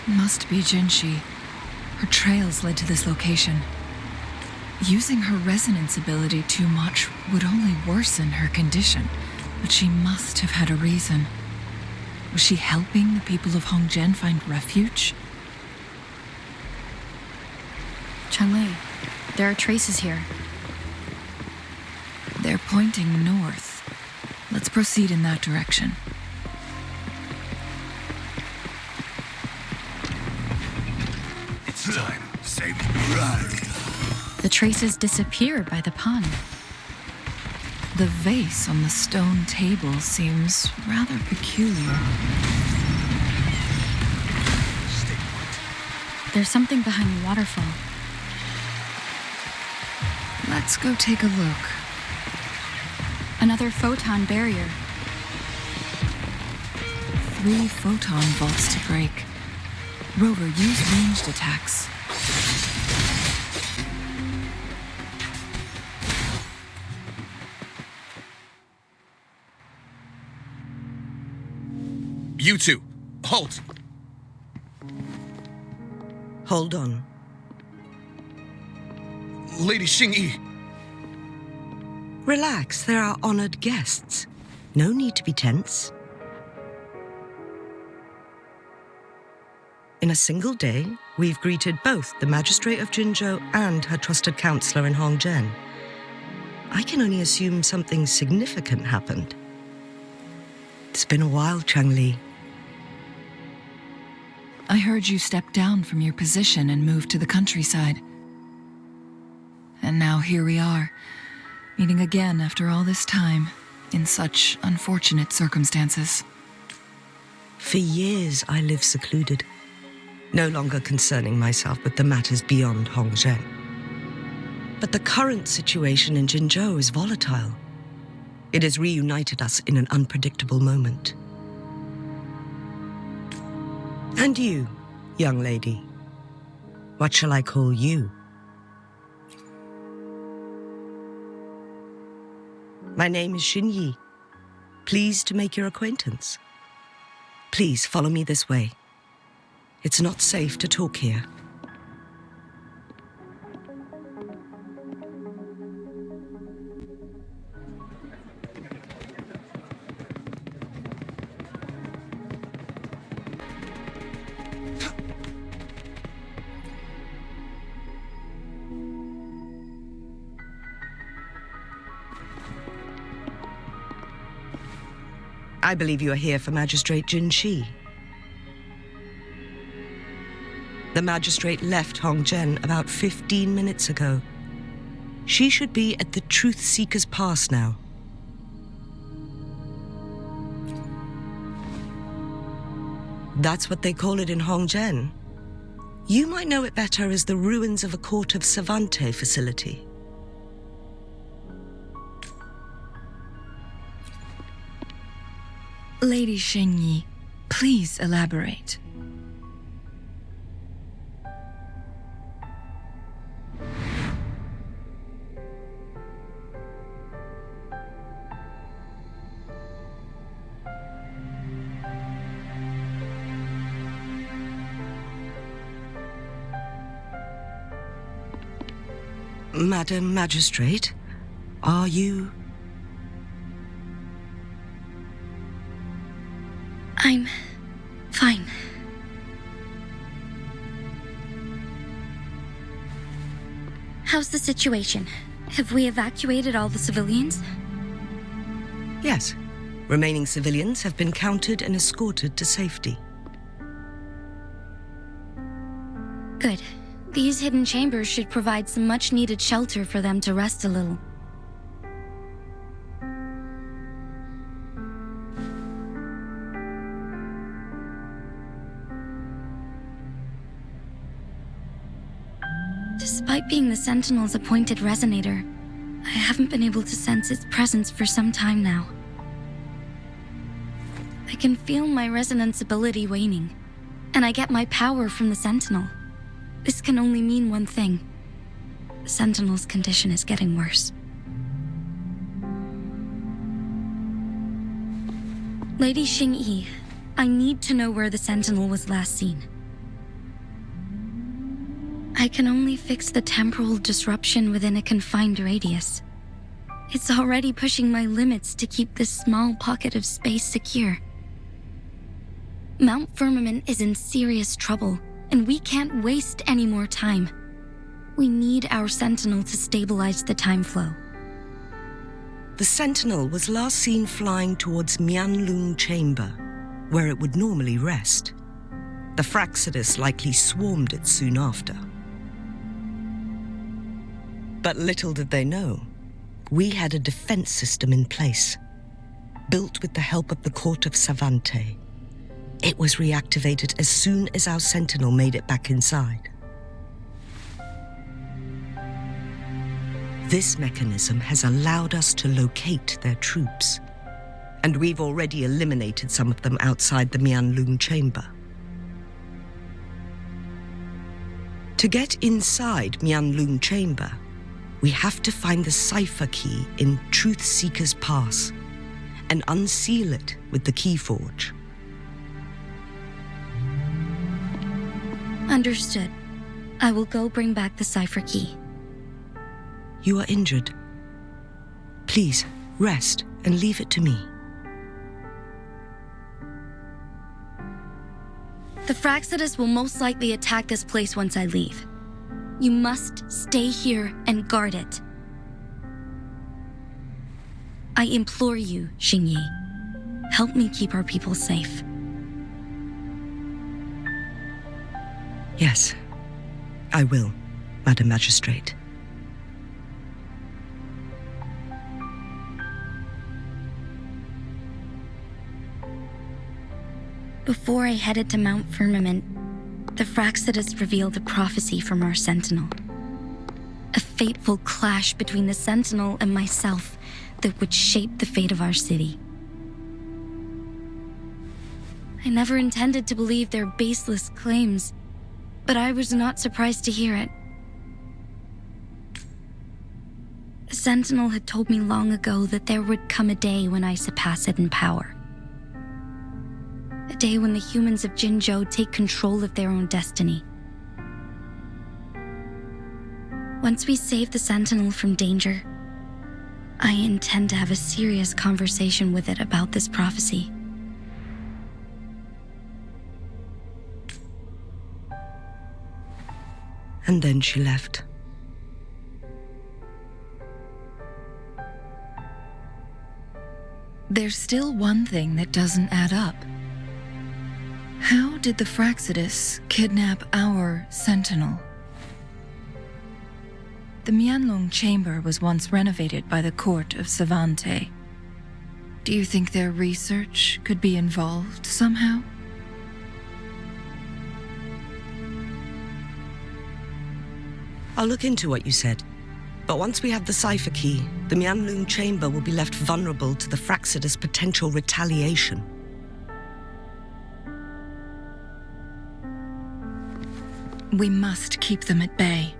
Must be Jinzhou. Her trails led to this location. Using her resonance ability too much would only worsen her condition, but she must have had a reason. Was she helping the people of Hongzhen find refuge? Changli, there are traces here. They're pointing north. Let's proceed in that direction. It's time. Save The traces disappear by the pond. The vase on the stone table seems rather peculiar. There's something behind the waterfall. Let's go take a look. Another photon barrier. 3 photon vaults to break. Rover, use ranged attacks. You two, halt! Hold on. Lady Xingyi. Relax, they're our honored guests. No need to be tense. In a single day, we've greeted both the Magistrate of Jinzhou and her trusted counselor in Hongzhen. I can only assume something significant happened. It's been a while, Changli. I heard you stepped down from your position and moved to the countryside. And now here we are, meeting again after all this time, in such unfortunate circumstances. For years, I lived secluded, no longer concerning myself with the matters beyond Hongzhen. But the current situation in Jinzhou is volatile. It has reunited us in an unpredictable moment. And you, young lady, what shall I call you? My name is Xinyi. Pleased to make your acquaintance. Please follow me this way. It's not safe to talk here. I believe you are here for Magistrate Jinzhou. The Magistrate left Hongzhen about 15 minutes ago. She should be at the Truth Seeker's Pass now. That's what they call it in Hongzhen. You might know it better as the ruins of a Court of Savante facility. Lady Xingyi, please elaborate. Madam Magistrate, are you... I'm fine. How's the situation? Have we evacuated all the civilians? Yes. Remaining civilians have been counted and escorted to safety. Good. These hidden chambers should provide some much-needed shelter for them to rest a little. Despite being the Sentinel's appointed resonator, I haven't been able to sense its presence for some time now. I can feel my resonance ability waning, and I get my power from the Sentinel. This can only mean one thing. The Sentinel's condition is getting worse. Lady Xingyi, I need to know where the Sentinel was last seen. I can only fix the temporal disruption within a confined radius. It's already pushing my limits to keep this small pocket of space secure. Mount Firmament is in serious trouble, and we can't waste any more time. We need our Sentinel to stabilize the time flow. The Sentinel was last seen flying towards Huanglong Chamber, where it would normally rest. The Fraxidus likely swarmed it soon after. But little did they know, we had a defense system in place, built with the help of the court of Savante. It was reactivated as soon as our Sentinel made it back inside. This mechanism has allowed us to locate their troops, and we've already eliminated some of them outside the Huanglong Chamber. To get inside Huanglong Chamber, we have to find the cipher key in Truth Seeker's Pass and unseal it with the Keyforge. Understood. I will go bring back the cipher key. You are injured. Please, rest and leave it to me. The Fraxidus will most likely attack this place once I leave. You must stay here and guard it. I implore you, Xingyi. Help me keep our people safe. Yes, I will, Madam Magistrate. Before I headed to Mount Firmament, the Fraxidus revealed a prophecy from our Sentinel. A fateful clash between the Sentinel and myself that would shape the fate of our city. I never intended to believe their baseless claims, but I was not surprised to hear it. The Sentinel had told me long ago that there would come a day when I surpass it in power. A day when the humans of Jinzhou take control of their own destiny. Once we save the Sentinel from danger, I intend to have a serious conversation with it about this prophecy. And then she left. There's still one thing that doesn't add up. How did the Fraxidus kidnap our Sentinel? The Huanglong Chamber was once renovated by the court of Savante. Do you think their research could be involved somehow? I'll look into what you said. But once we have the cipher key, the Huanglong Chamber will be left vulnerable to the Fraxidus' potential retaliation. We must keep them at bay.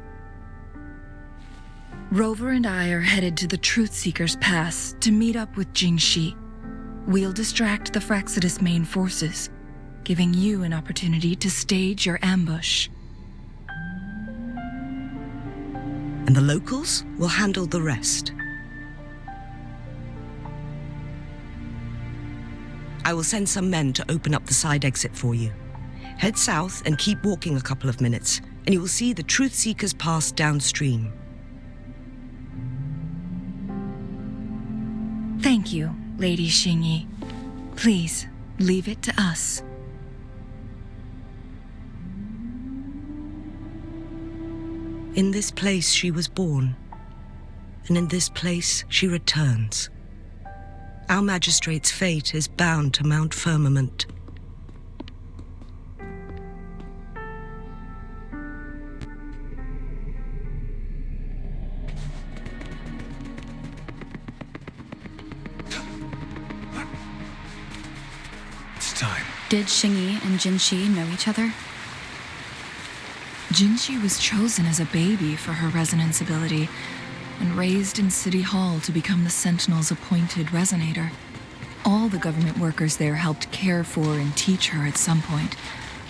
Rover and I are headed to the Truthseeker's Pass to meet up with Jinzhou. We'll distract the Fraxidus main forces, giving you an opportunity to stage your ambush. And the locals will handle the rest. I will send some men to open up the side exit for you. Head south and keep walking a couple of minutes, and you will see the Truthseeker's Pass downstream. Thank you, Lady Xingyi. Please, leave it to us. In this place she was born, and in this place she returns. Our magistrate's fate is bound to Mount Firmament. It's time. Did Xingyi and Jinzhou know each other? Jinzhou was chosen as a baby for her resonance ability and raised in City Hall to become the Sentinel's appointed resonator. All the government workers there helped care for and teach her at some point,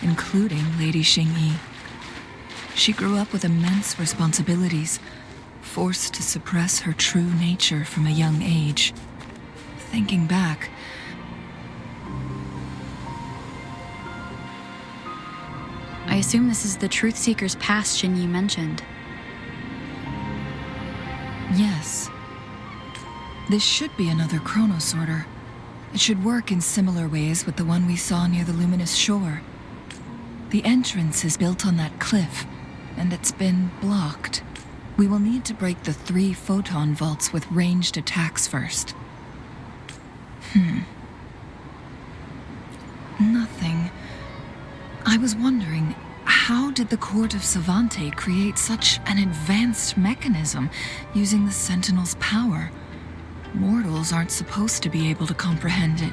including Lady Xingyi. She grew up with immense responsibilities, forced to suppress her true nature from a young age. Thinking back, I assume this is the Truthseeker's Pass Xingyi mentioned. yes. This should be another chronosorter. It should work in similar ways with the one we saw near the luminous shore. The entrance is built on that cliff, and it's been blocked. We will need to break the 3 photon vaults with ranged attacks first. Nothing. I was wondering, how did the Court of Savante create such an advanced mechanism using the Sentinel's power? Mortals aren't supposed to be able to comprehend it.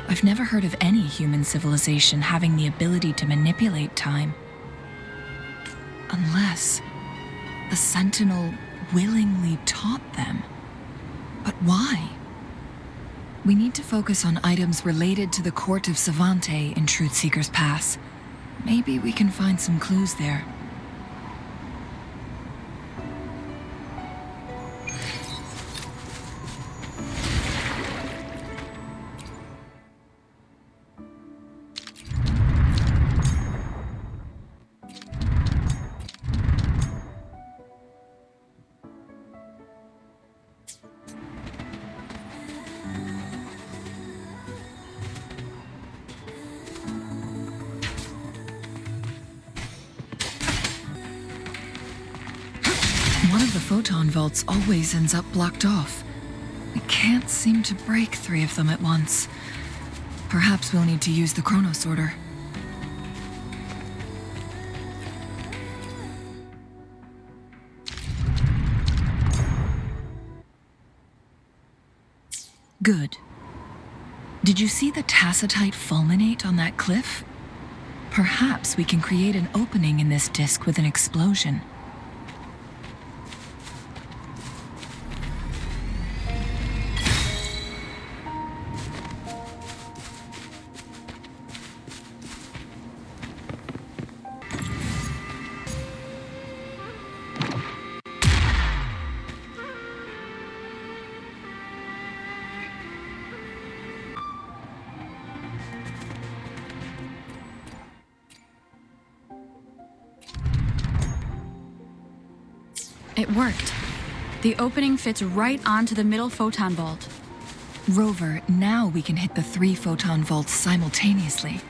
I've never heard of any human civilization having the ability to manipulate time. Unless the Sentinel willingly taught them. But why? We need to focus on items related to the Court of Savante in Truthseeker's Pass. Maybe we can find some clues there. One of the photon vaults always ends up blocked off. We can't seem to break 3 of them at once. Perhaps we'll need to use the chronosorter. Good. Did you see the tacitite fulminate on that cliff? Perhaps we can create an opening in this disk with an explosion. It worked. The opening fits right onto the middle photon vault. Rover, now we can hit the 3 photon vaults simultaneously.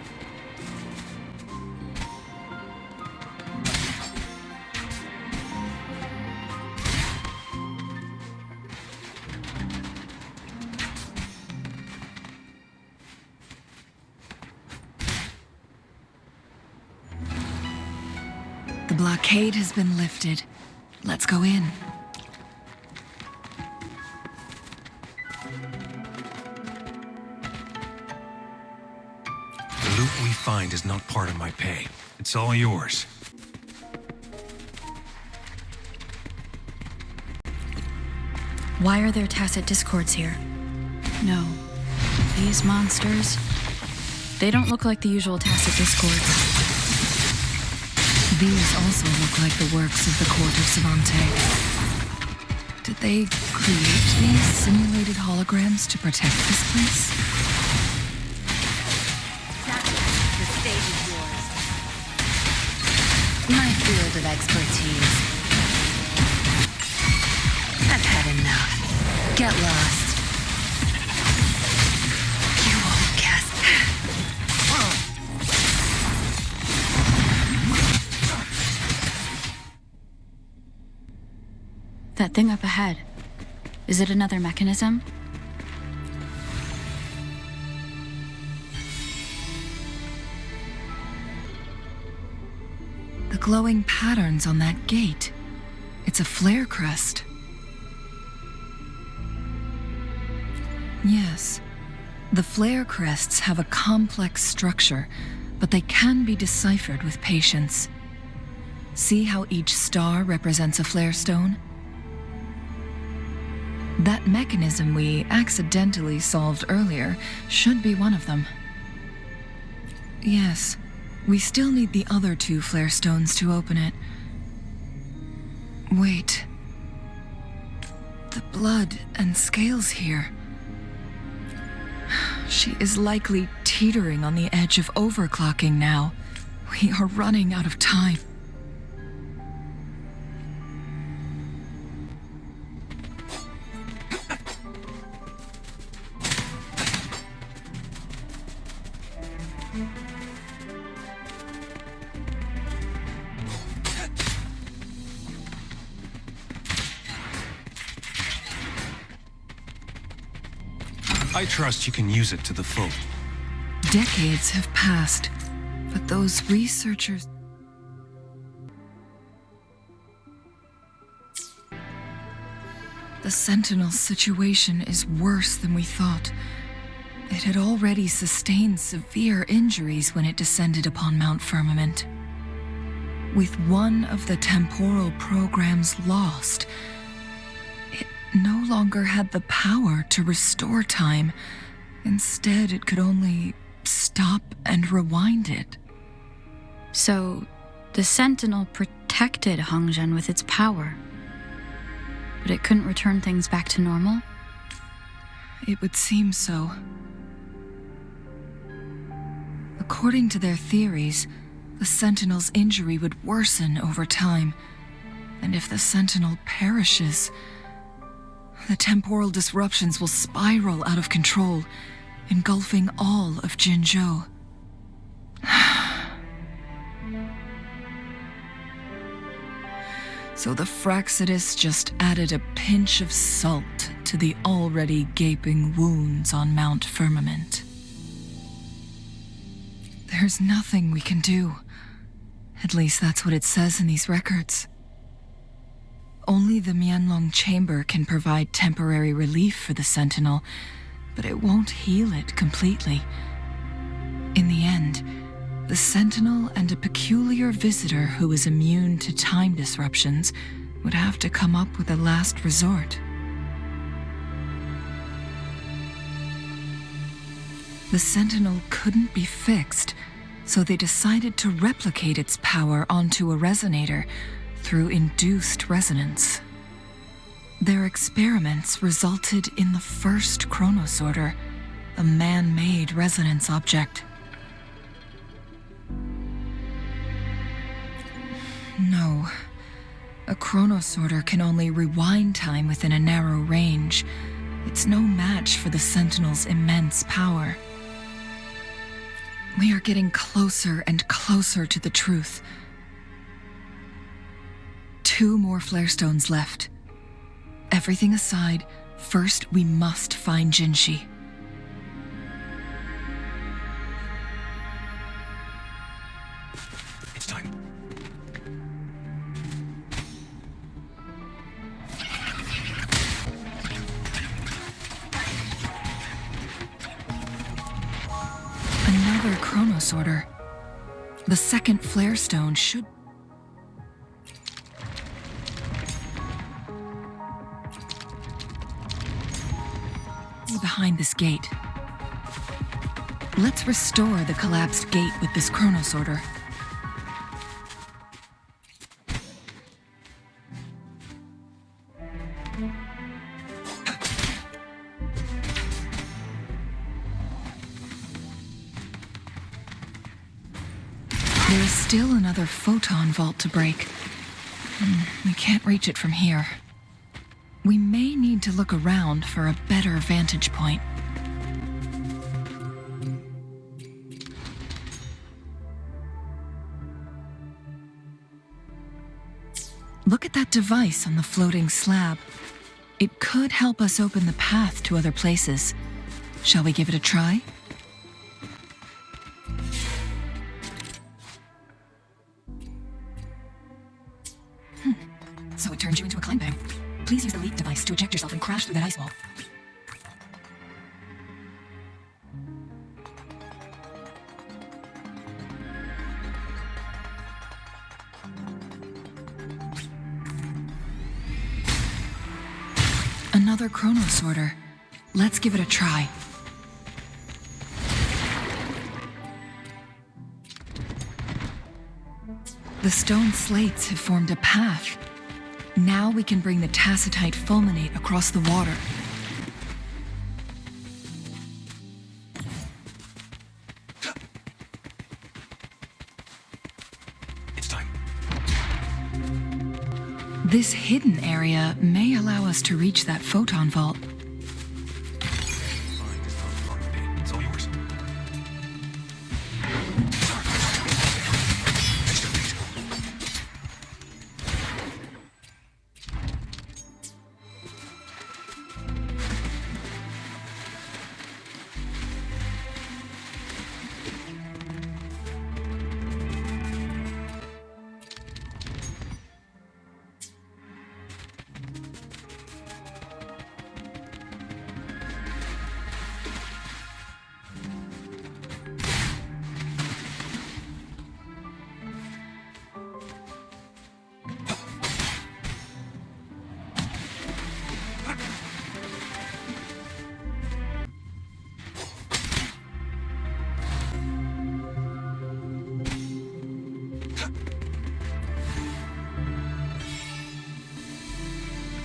The blockade has been lifted. Let's go in. The loot we find is not part of my pay. It's all yours. Why are there tacit discords here? No. These monsters, they don't look like the usual tacit discords. These also look like the works of the court of Savante. Did they create these simulated holograms to protect this place? The stage is yours. My field of expertise. I've had enough. Get lost. You won't guess. That thing up ahead, is it another mechanism? The glowing patterns on that gate. It's a flare crest. Yes. The flare crests have a complex structure, but they can be deciphered with patience. See how each star represents a flare stone? That mechanism we accidentally solved earlier should be one of them. Yes, we still need the other 2 flare stones to open it. Wait. The blood and scales here. She is likely teetering on the edge of overclocking now. We are running out of time. I trust you can use it to the full. Decades have passed, but those researchers... The Sentinel situation is worse than we thought. It had already sustained severe injuries when it descended upon Mount Firmament. With one of the temporal programs lost, it no longer had the power to restore time. Instead, it could only stop and rewind it. So, the Sentinel protected Hongzhen with its power, but it couldn't return things back to normal? It would seem so. According to their theories, the Sentinel's injury would worsen over time, and if the Sentinel perishes, the temporal disruptions will spiral out of control, engulfing all of Jinzhou. So the Fraxidus just added a pinch of salt to the already gaping wounds on Mount Firmament. There's nothing we can do. At least that's what it says in these records. Only the Huanglong chamber can provide temporary relief for the Sentinel, but it won't heal it completely. In the end, the Sentinel and a peculiar visitor who is immune to time disruptions would have to come up with a last resort. The Sentinel couldn't be fixed, so they decided to replicate its power onto a resonator through induced resonance. Their experiments resulted in the first chronosorter, a man-made resonance object. No. A chronosorter can only rewind time within a narrow range. It's no match for the Sentinel's immense power. We are getting closer and closer to the truth. 2 more flare stones left. Everything aside, first we must find Jinzhou. It's time. Another chronosorter. The second flare stone should... behind this gate. Let's restore the collapsed gate with this chronosorter. There is still another photon vault to break. We can't reach it from here. We may need to look around for a better vantage point. Look at that device on the floating slab. It could help us open the path to other places. Shall we give it a try? So it turns you into a climb bang. Please use the leap device to eject yourself and crash through that ice wall. Another chronosorter. Let's give it a try. The stone slates have formed a path. Now we can bring the tacitite fulminate across the water. It's time. This hidden area may allow us to reach that photon vault. It's all yours.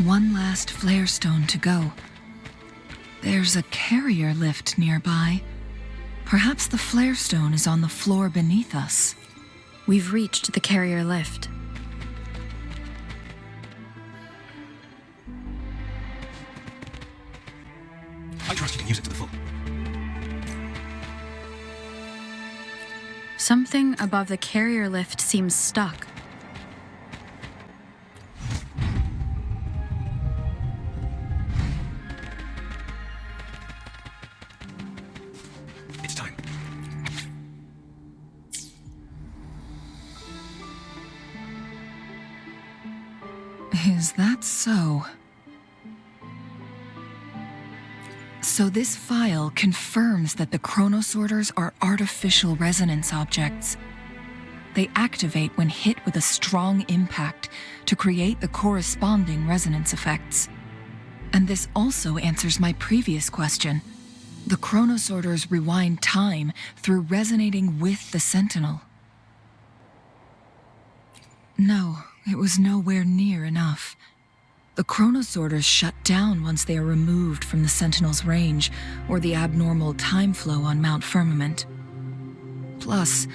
One last flare stone to go. There's a carrier lift nearby. Perhaps the flare stone is on the floor beneath us. We've reached the carrier lift. I trust you can use it to the full. Something above the carrier lift seems stuck. It's time. Is that so? So this file confirms that the chronosorters are artificial resonance objects. They activate when hit with a strong impact to create the corresponding resonance effects. And this also answers my previous question. The chronosorters rewind time through resonating with the sentinel. No, it was nowhere near enough. The chronosorters shut down once they are removed from the sentinel's range or the abnormal time flow on Mount Firmament. Plus,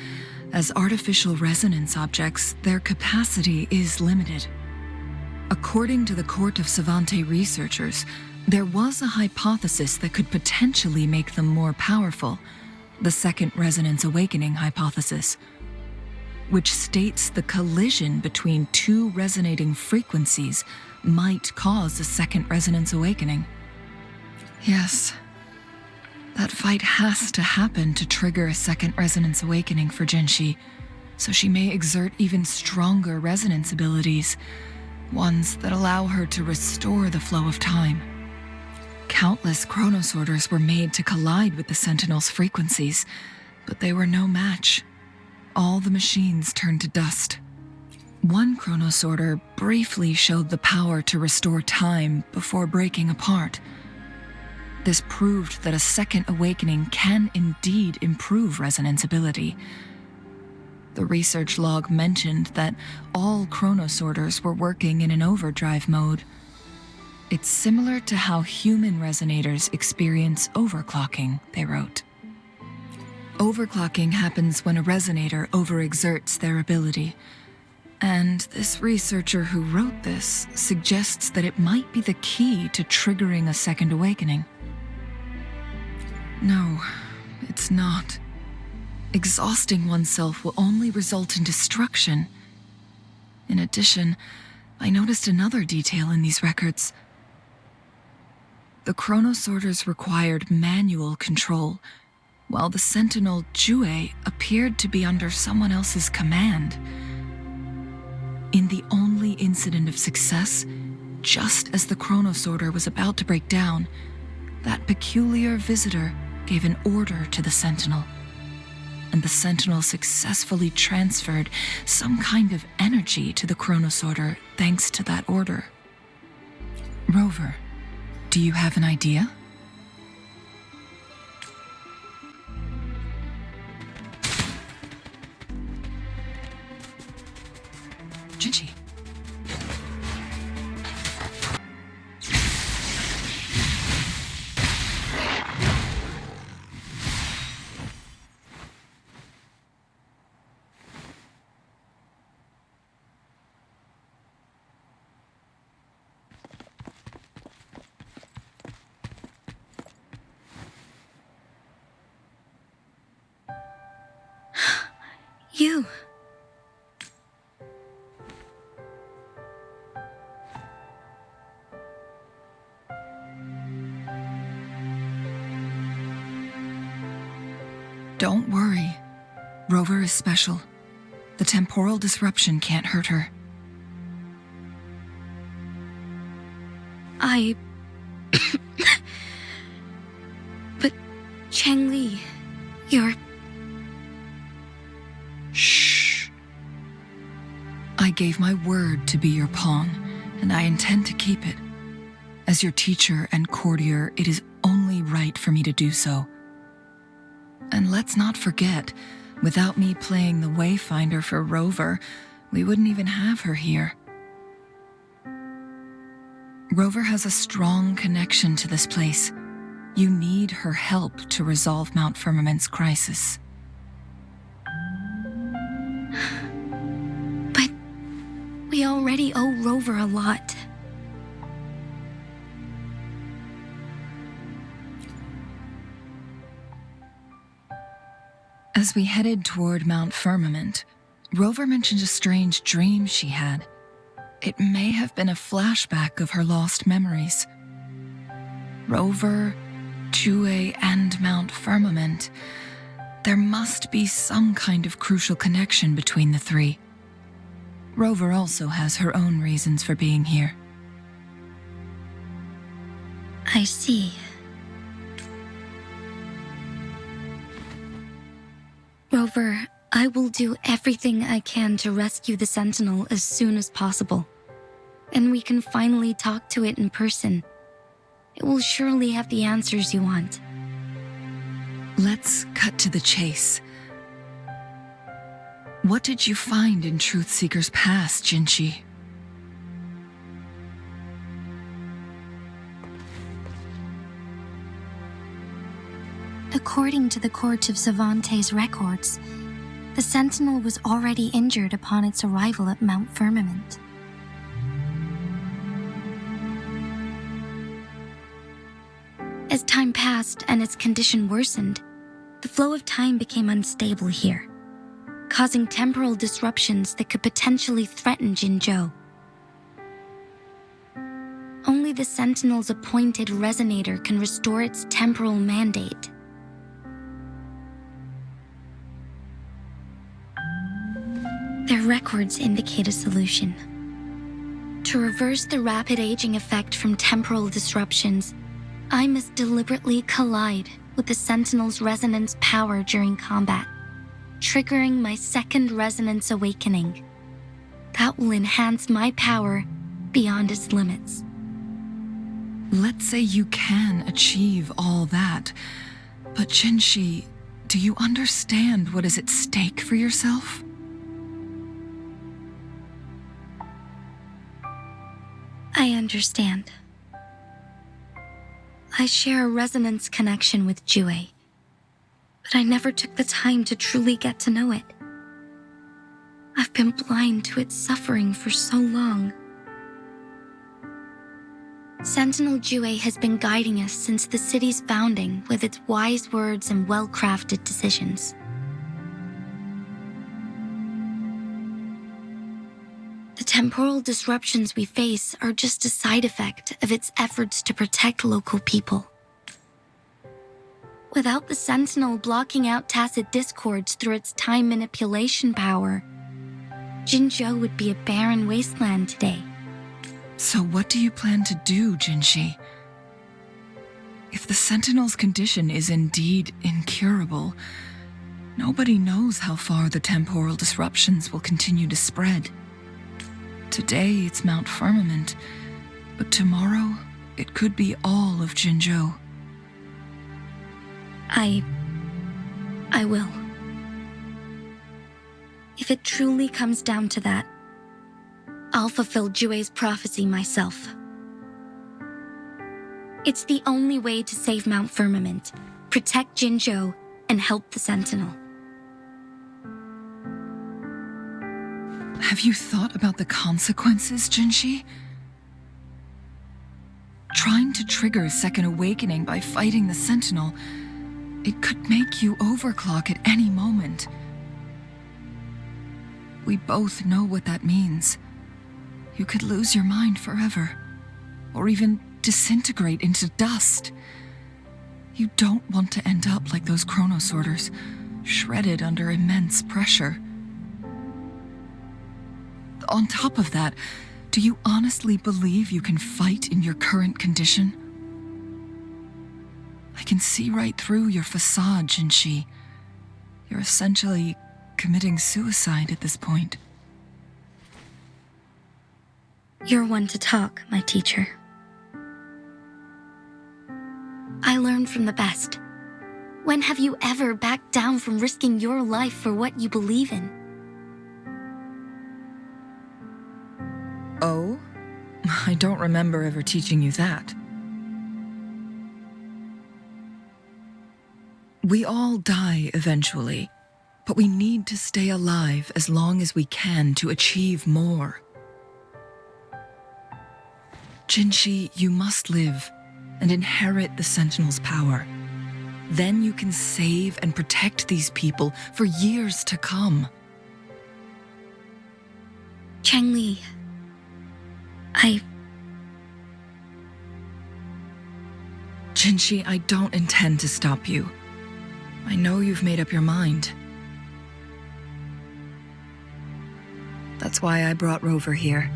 as artificial resonance objects, their capacity is limited. According to the Court of Savante researchers, there was a hypothesis that could potentially make them more powerful, the Second Resonance Awakening hypothesis, which states the collision between two resonating frequencies might cause a second resonance awakening. Yes, that fight has to happen to trigger a second resonance awakening for Jinzhou, so she may exert even stronger resonance abilities, ones that allow her to restore the flow of time. Countless chronosorters were made to collide with the Sentinel's frequencies, but they were no match. All the machines turned to dust. One chronosorter briefly showed the power to restore time before breaking apart. This proved that a second awakening can indeed improve resonance ability. The research log mentioned that all chronosorters were working in an overdrive mode. It's similar to how human resonators experience overclocking, they wrote. Overclocking happens when a resonator overexerts their ability. And this researcher who wrote this suggests that it might be the key to triggering a second awakening. No, it's not. Exhausting oneself will only result in destruction. In addition, I noticed another detail in these records. The chronosorters required manual control, while the sentinel Jue appeared to be under someone else's command. In the only incident of success, just as the chronosorter was about to break down, that peculiar visitor gave an order to the sentinel, and the sentinel successfully transferred some kind of energy to the chronosorter thanks to that order. Rover, do you have an idea? Jinzhou. You. Don't worry. Rover is special. The temporal disruption can't hurt her. But Changli, you're... Shh. I gave my word to be your pawn, and I intend to keep it. As your teacher and courtier, it is only right for me to do so. And let's not forget, without me playing the Wayfinder for Rover, we wouldn't even have her here. Rover has a strong connection to this place. You need her help to resolve Mount Firmament's crisis. But we already owe Rover a lot. As we headed toward Mount Firmament, Rover mentioned a strange dream she had. It may have been a flashback of her lost memories. Rover, Jue, and Mount Firmament. There must be some kind of crucial connection between the three. Rover also has her own reasons for being here. I see. Rover, I will do everything I can to rescue the Sentinel as soon as possible. And we can finally talk to it in person. It will surely have the answers you want. Let's cut to the chase. What did you find in Truthseeker's past, Jinzhou? According to the Court of Savante's records, the Sentinel was already injured upon its arrival at Mount Firmament. As time passed and its condition worsened, the flow of time became unstable here, causing temporal disruptions that could potentially threaten Jinzhou. Only the Sentinel's appointed resonator can restore its temporal mandate. Their records indicate a solution. To reverse the rapid aging effect from temporal disruptions, I must deliberately collide with the Sentinel's resonance power during combat, triggering my second resonance awakening. That will enhance my power beyond its limits. Let's say you can achieve all that, but Jinzhou, do you understand what is at stake for yourself? I understand. I share a resonance connection with Jue, but I never took the time to truly get to know it. I've been blind to its suffering for so long. Sentinel Jue has been guiding us since the city's founding with its wise words and well-crafted decisions. The temporal disruptions we face are just a side effect of its efforts to protect local people. Without the Sentinel blocking out tacit discords through its time manipulation power, Jinzhou would be a barren wasteland today. So what do you plan to do, Jinzhou? If the Sentinel's condition is indeed incurable, nobody knows how far the temporal disruptions will continue to spread. Today it's Mount Firmament, but tomorrow it could be all of Jinzhou. I will. If it truly comes down to that, I'll fulfill Jue's prophecy myself. It's the only way to save Mount Firmament, protect Jinzhou, and help the Sentinel. Have you thought about the consequences, Jinzhou? Trying to trigger a second awakening by fighting the Sentinel, it could make you overclock at any moment. We both know what that means. You could lose your mind forever, or even disintegrate into dust. You don't want to end up like those chronosorters, shredded under immense pressure. On top of that, do you honestly believe you can fight in your current condition? I can see right through your facade, Jinzhou. You're essentially committing suicide at this point. You're one to talk, my teacher. I learned from the best. When have you ever backed down from risking your life for what you believe in? Oh? I don't remember ever teaching you that. We all die eventually, but we need to stay alive as long as we can to achieve more. Jinzhou, you must live and inherit the Sentinel's power. Then you can save and protect these people for years to come. Changli, Jinzhou, I don't intend to stop you. I know you've made up your mind. That's why I brought Rover here.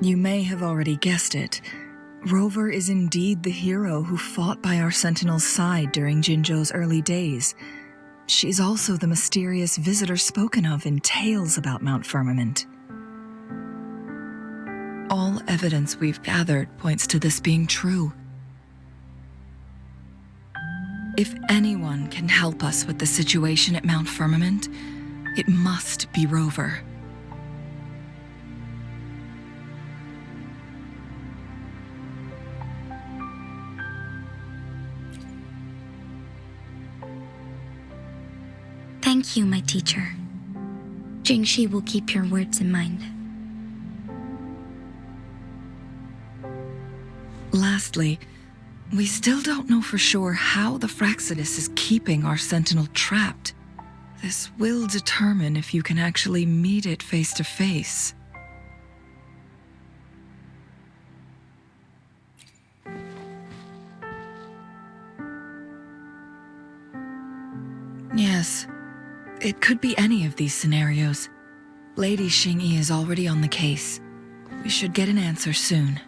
You may have already guessed it. Rover is indeed the hero who fought by our Sentinel's side during Jinzhou's early days. She's also the mysterious visitor spoken of in tales about Mount Firmament. All evidence we've gathered points to this being true. If anyone can help us with the situation at Mount Firmament, it must be Rover. thank you, my teacher. Jinzhou will keep your words in mind. Lastly, we still don't know for sure how the Fraxidus is keeping our Sentinel trapped. This will determine if you can actually meet it face to face. Yes, it could be any of these scenarios. Lady Xingyi is already on the case. We should get an answer soon.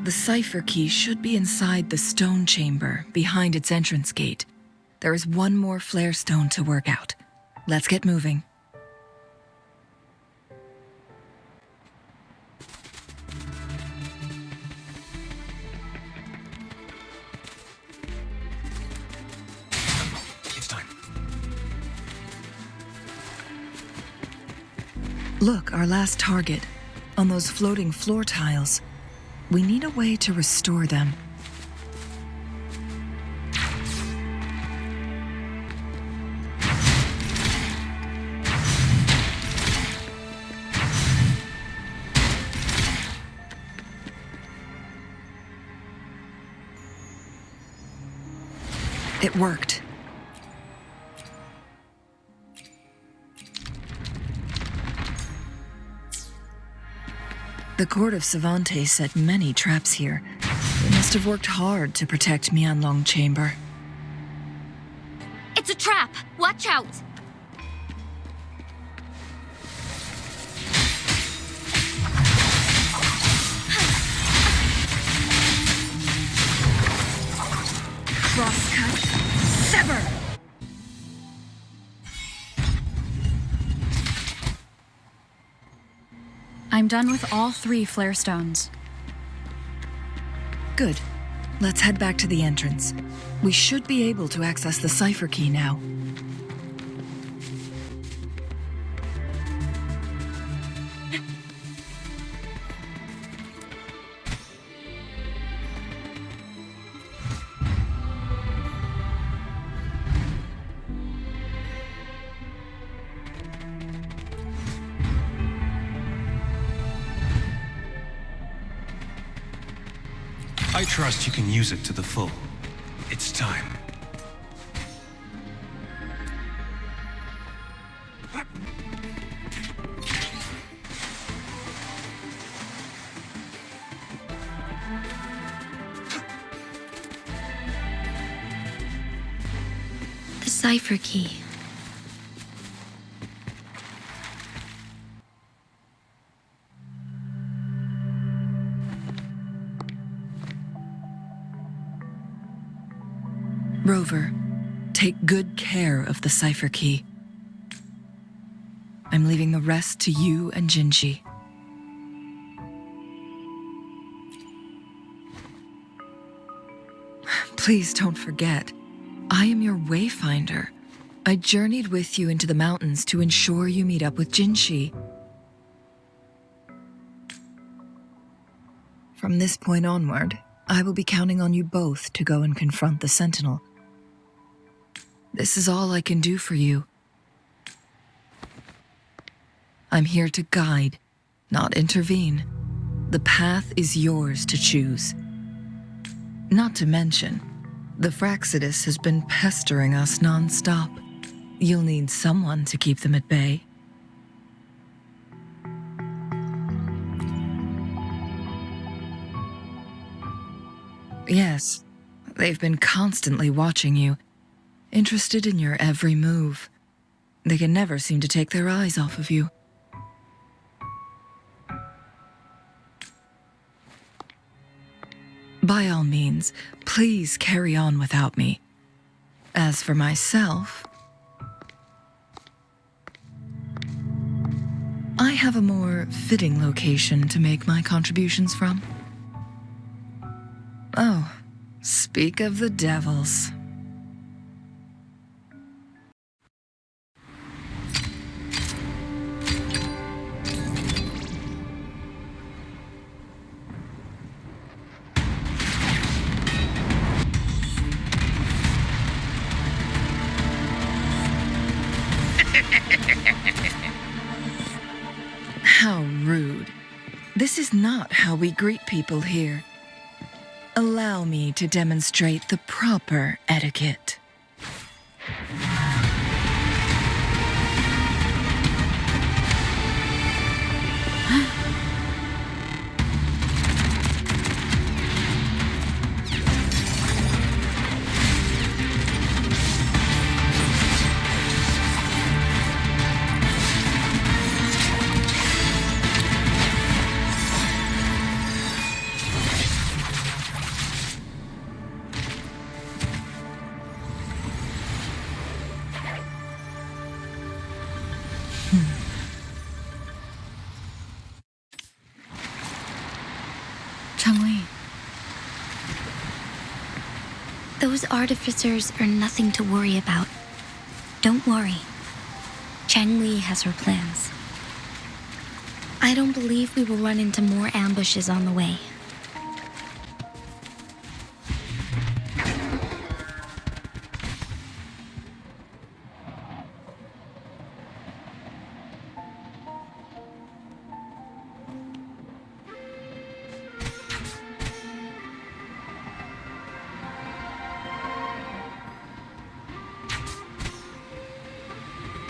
The cipher key should be inside the stone chamber, behind its entrance gate. There is one more flare stone to work out. Let's get moving. Look, our last target. On those floating floor tiles. We need a way to restore them. It worked. The court of Savantes set many traps here. They must have worked hard to protect Huanglong Chamber. It's a trap! Watch out! Crosscut. Sever! I'm done with all 3 flare stones. Good. Let's head back to the entrance. We should be able to access the cipher key now. I trust you can use it to the full. It's time. The cipher key. Rover, take good care of the cipher key. I'm leaving the rest to you and Jinzhou. Please don't forget, I am your wayfinder. I journeyed with you into the mountains to ensure you meet up with Jinzhou. From this point onward, I will be counting on you both to go and confront the Sentinel. This is all I can do for you. I'm here to guide, not intervene. The path is yours to choose. Not to mention, the Fraxidus has been pestering us non-stop. You'll need someone to keep them at bay. Yes, they've been constantly watching you, interested in your every move. They can never seem to take their eyes off of you. By all means, please carry on without me. As for myself, I have a more fitting location to make my contributions from. Oh, speak of the devils. How rude. This is not how we greet people here. Allow me to demonstrate the proper etiquette. Those artificers are nothing to worry about. Don't worry. Changli has her plans. I don't believe we will run into more ambushes on the way.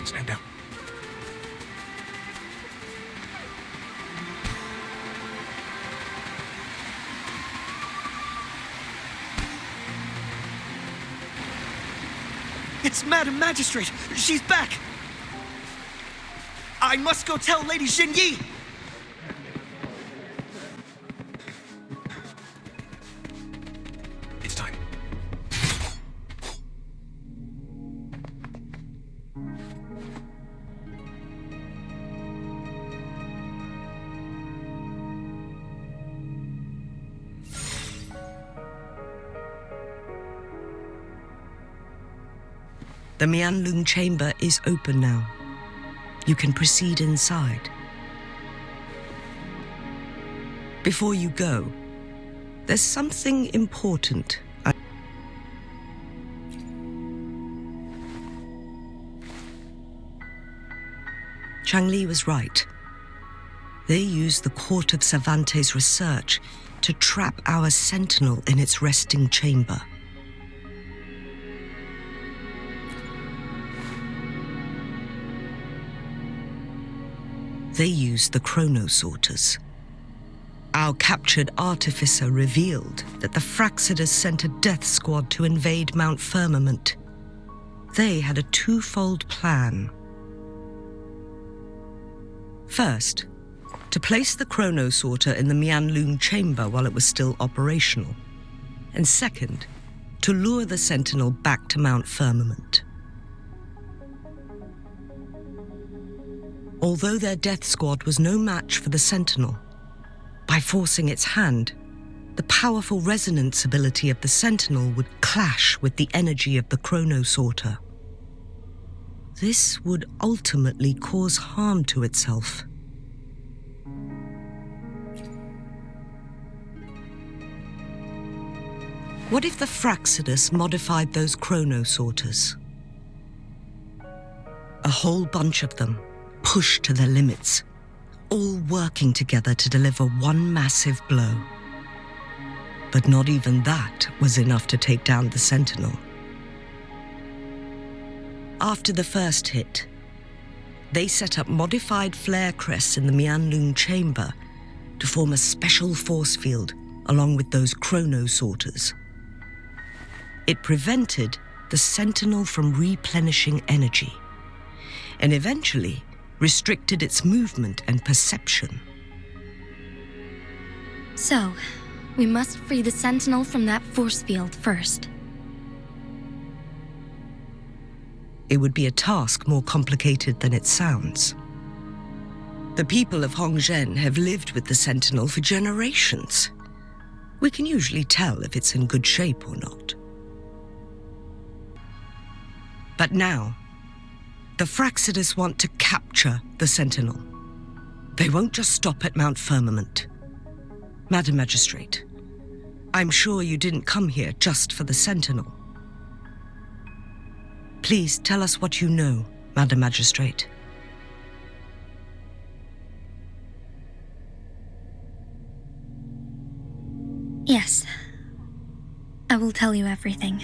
Stand down. It's Madam Magistrate! She's back! I must go tell Lady Jinyi! It's time. The Huanglong chamber is open now. You can proceed inside. Before you go, there's something important. Changli was right. They used the Court of Cervantes' research to trap our sentinel in its resting chamber. They used the chronosorters. Our captured artificer revealed that the Fraxidus sent a death squad to invade Mount Firmament. They had a twofold plan. First, to place the chronosorter in the Huanglong chamber while it was still operational. And second, to lure the sentinel back to Mount Firmament. Although their death squad was no match for the sentinel, by forcing its hand, the powerful resonance ability of the sentinel would clash with the energy of the chronosorter. This would ultimately cause harm to itself. What if the Fraxidus modified those chronosorters? A whole bunch of them, pushed to their limits, all working together to deliver one massive blow. But not even that was enough to take down the sentinel. After the first hit, they set up modified flare crests in the Huanglong chamber to form a special force field along with those chronosorters. It prevented the sentinel from replenishing energy, and eventually restricted its movement and perception. So, we must free the Sentinel from that force field first. It would be a task more complicated than it sounds. The people of Hongzhen have lived with the Sentinel for generations. We can usually tell if it's in good shape or not. But now, the Fraxidus want to capture the Sentinel. They won't just stop at Mount Firmament. Madam Magistrate, I'm sure you didn't come here just for the Sentinel. Please tell us what you know, Madam Magistrate. Yes. I will tell you everything.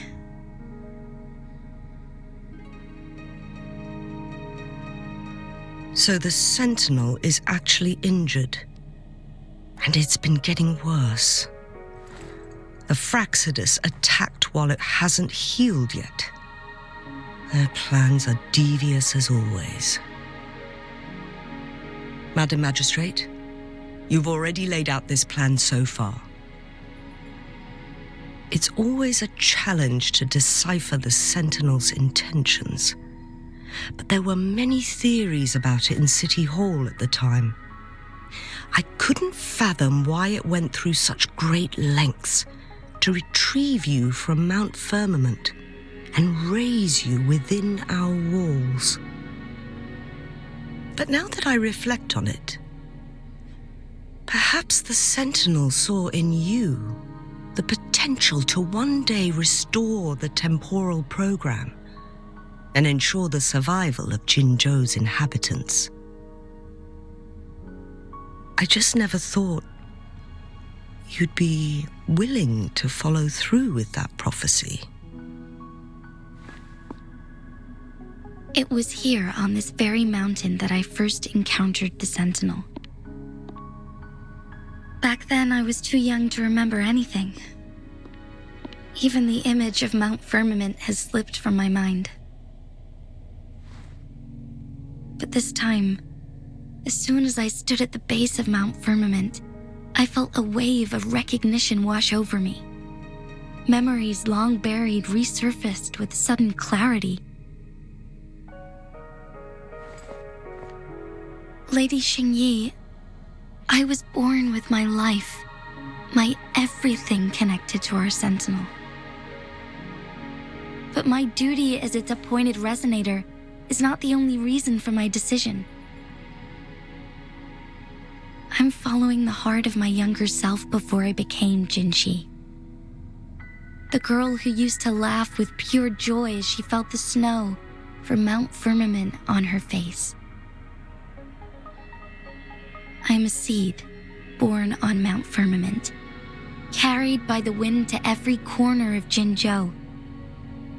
So the Sentinel is actually injured. And it's been getting worse. The Fraxidus attacked while it hasn't healed yet. Their plans are devious as always. Madam Magistrate, you've already laid out this plan so far. It's always a challenge to decipher the Sentinel's intentions. But there were many theories about it in City Hall at the time. I couldn't fathom why it went through such great lengths to retrieve you from Mount Firmament and raise you within our walls. But now that I reflect on it, Perhaps the Sentinel saw in you the potential to one day restore the temporal program and ensure the survival of Jinzhou's inhabitants. I just never thought you'd be willing to follow through with that prophecy. It was here on this very mountain that I first encountered the Sentinel. Back then, I was too young to remember anything. Even the image of Mount Firmament has slipped from my mind. But this time, as soon as I stood at the base of Mount Firmament, I felt a wave of recognition wash over me. Memories long buried resurfaced with sudden clarity. Lady Xingyi, I was born with my life, my everything connected to our Sentinel. But my duty as its appointed resonator is not the only reason for my decision. I'm following the heart of my younger self before I became Jinzhou. The girl who used to laugh with pure joy as she felt the snow from Mount Firmament on her face. I am a seed born on Mount Firmament, carried by the wind to every corner of Jinzhou.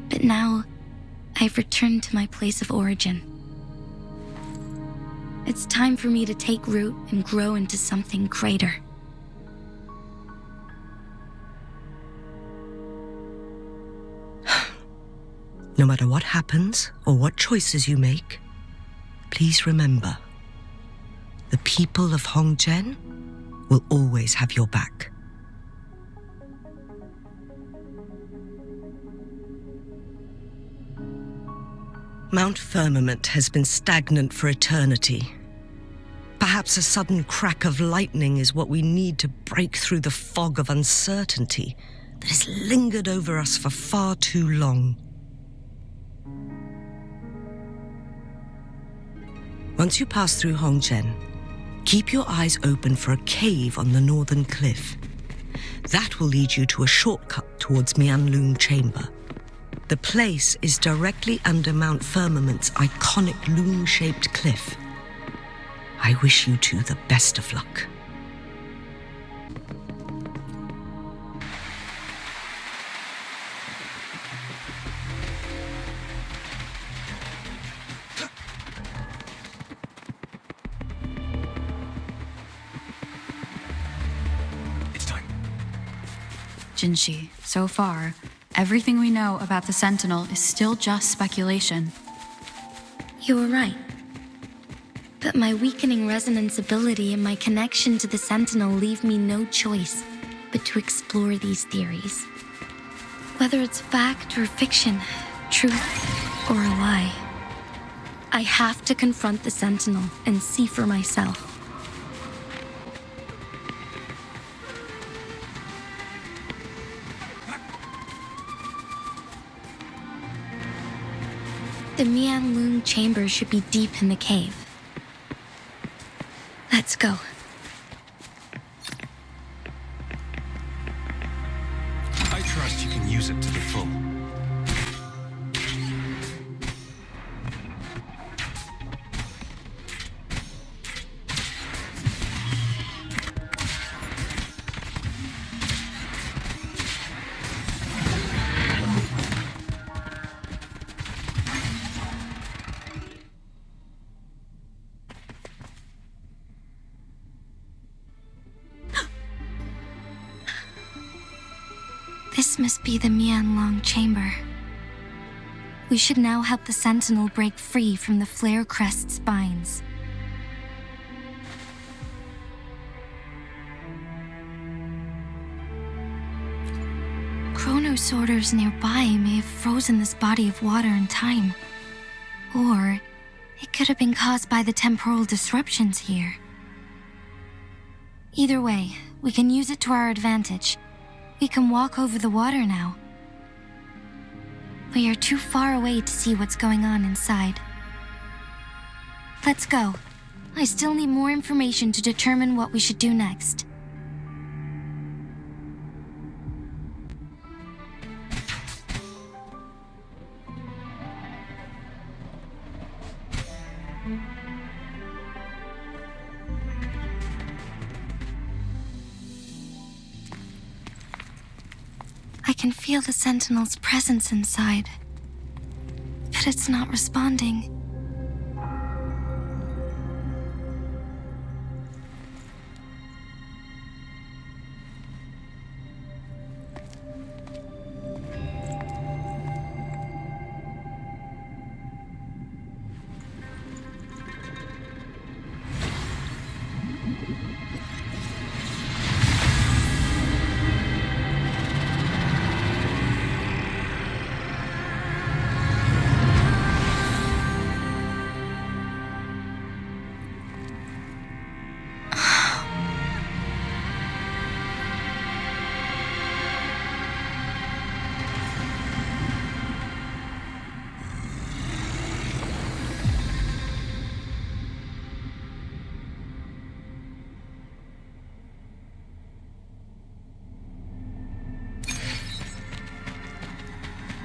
But now, I've returned to my place of origin. It's time for me to take root and grow into something greater. No matter what happens or what choices you make, please remember, the people of Hongzhen will always have your back. Mount Firmament has been stagnant for eternity. Perhaps a sudden crack of lightning is what we need to break through the fog of uncertainty that has lingered over us for far too long. Once you pass through Hongzhen, keep your eyes open for a cave on the northern cliff. That will lead you to a shortcut towards Huanglong Chamber. The place is directly under Mount Firmament's iconic loom-shaped cliff. I wish you two the best of luck. Jinzhou, so far, everything we know about the Sentinel is still just speculation. You were right. But my weakening resonance ability and my connection to the Sentinel leave me no choice but to explore these theories. Whether it's fact or fiction, truth or a lie, I have to confront the Sentinel and see for myself. The Huanglong chamber should be deep in the cave. Let's go. I trust you can use it to the full. This must be the Huanglong chamber. We should now help the Sentinel break free from the flare crest spines. Chronos orders nearby may have frozen this body of water in time. Or it could have been caused by the temporal disruptions here. Either way, we can use it to our advantage. We can walk over the water now. We are too far away to see what's going on inside. Let's go. I still need more information to determine what we should do next. I can feel the Sentinel's presence inside, but it's not responding.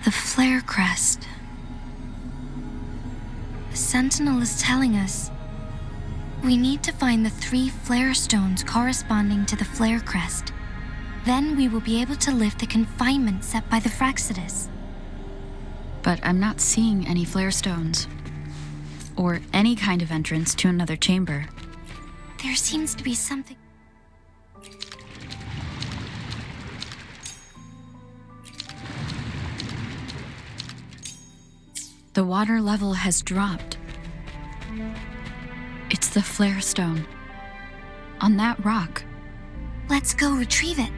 The flare crest. The Sentinel is telling us we need to find the 3 flare stones corresponding to the flare crest. Then we will be able to lift the confinement set by the Fraxidus. But I'm not seeing any flare stones, or any kind of entrance to another chamber. There seems to be something. The water level has dropped. It's the flare stone. On that rock. Let's go retrieve it.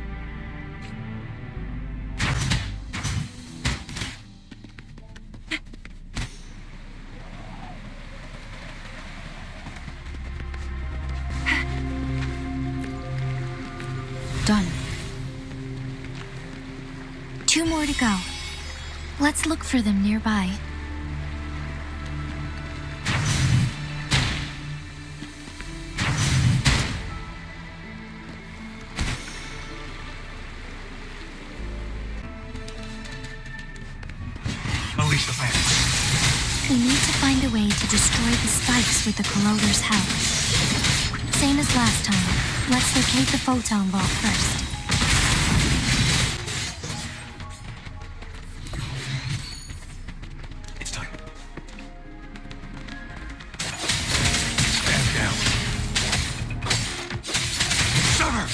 Done. 2 more to go. Let's look for them nearby. Unleash the fire. We need to find a way to destroy the spikes with the corroder's help. Same as last time. Let's locate the photon vault first. It's time. Stand down. Sever!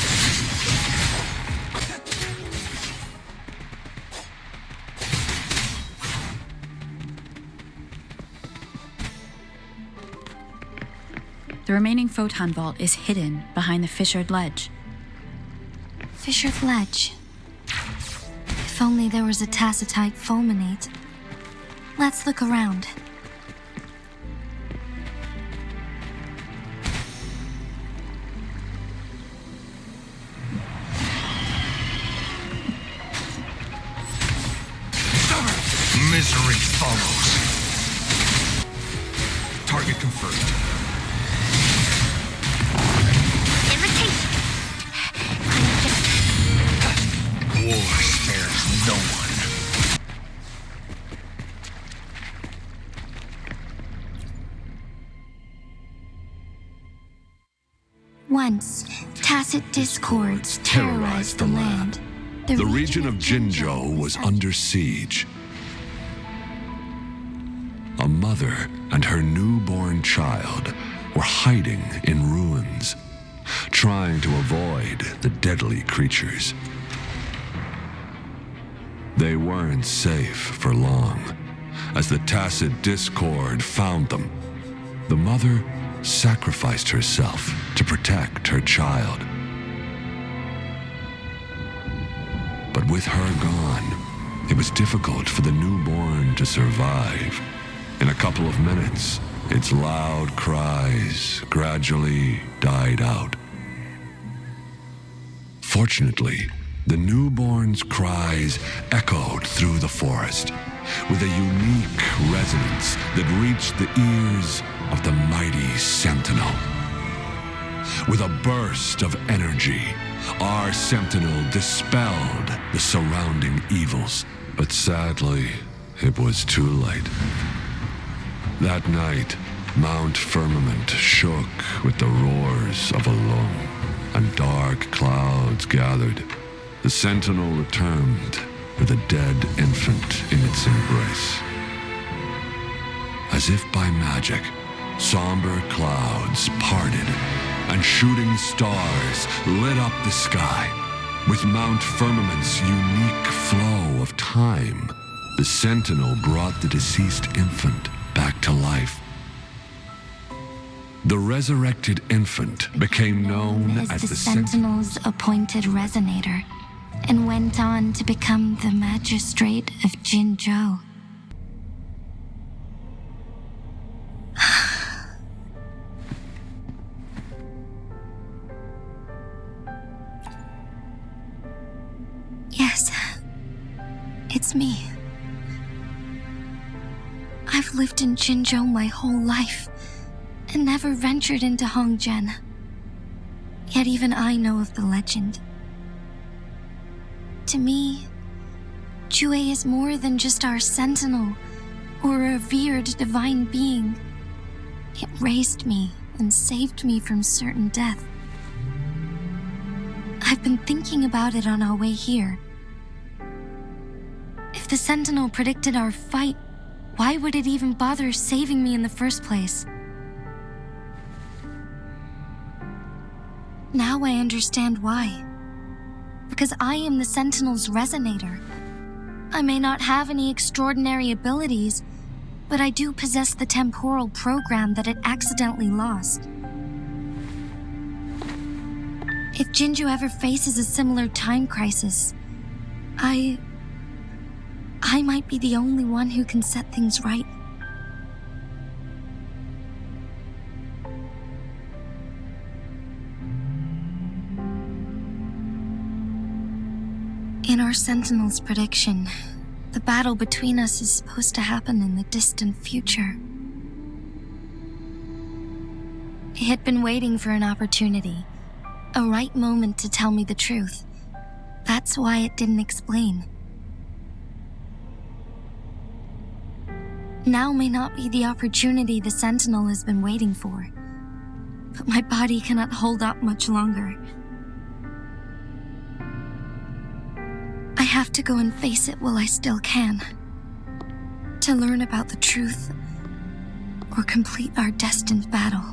The remaining photon vault is hidden behind the fissured ledge. Fissured ledge. If only there was a tacitite fulminate. Let's look around. Misery follows. Target confirmed. War spares no one. Once, tacit discords terrorized the land. The region of Jinzhou was under siege. A mother and her newborn child were hiding in ruins, trying to avoid the deadly creatures. They weren't safe for long, as the tacit discord found them. The mother sacrificed herself to protect her child. But with her gone, it was difficult for the newborn to survive. In a couple of minutes, its loud cries gradually died out. Fortunately, the newborn's cries echoed through the forest with a unique resonance that reached the ears of the mighty sentinel. With a burst of energy, our sentinel dispelled the surrounding evils, but sadly, it was too late. That night, Mount Firmament shook with the roars of a lung, and dark clouds gathered. The sentinel returned with a dead infant in its embrace. As if by magic, somber clouds parted, and shooting stars lit up the sky. With Mount Firmament's unique flow of time, the sentinel brought the deceased infant back to life. The resurrected infant became known as the Sentinel's appointed resonator, and went on to become the magistrate of Jinzhou. Yes, it's me. I've lived in Jinzhou my whole life, and never ventured into Hongzhen. Yet even I know of the legend. To me, Jue is more than just our sentinel or a revered divine being. It raised me and saved me from certain death. I've been thinking about it on our way here. If the sentinel predicted our fight, why would it even bother saving me in the first place? Now I understand why. Because I am the Sentinel's resonator. I may not have any extraordinary abilities, but I do possess the temporal program that it accidentally lost. If Jinzhou ever faces a similar time crisis, I might be the only one who can set things right. In our Sentinel's prediction, the battle between us is supposed to happen in the distant future. It had been waiting for an opportunity, a right moment to tell me the truth. That's why it didn't explain. Now may not be the opportunity the Sentinel has been waiting for, but my body cannot hold up much longer. I have to go and face it while I still can, to learn about the truth or complete our destined battle.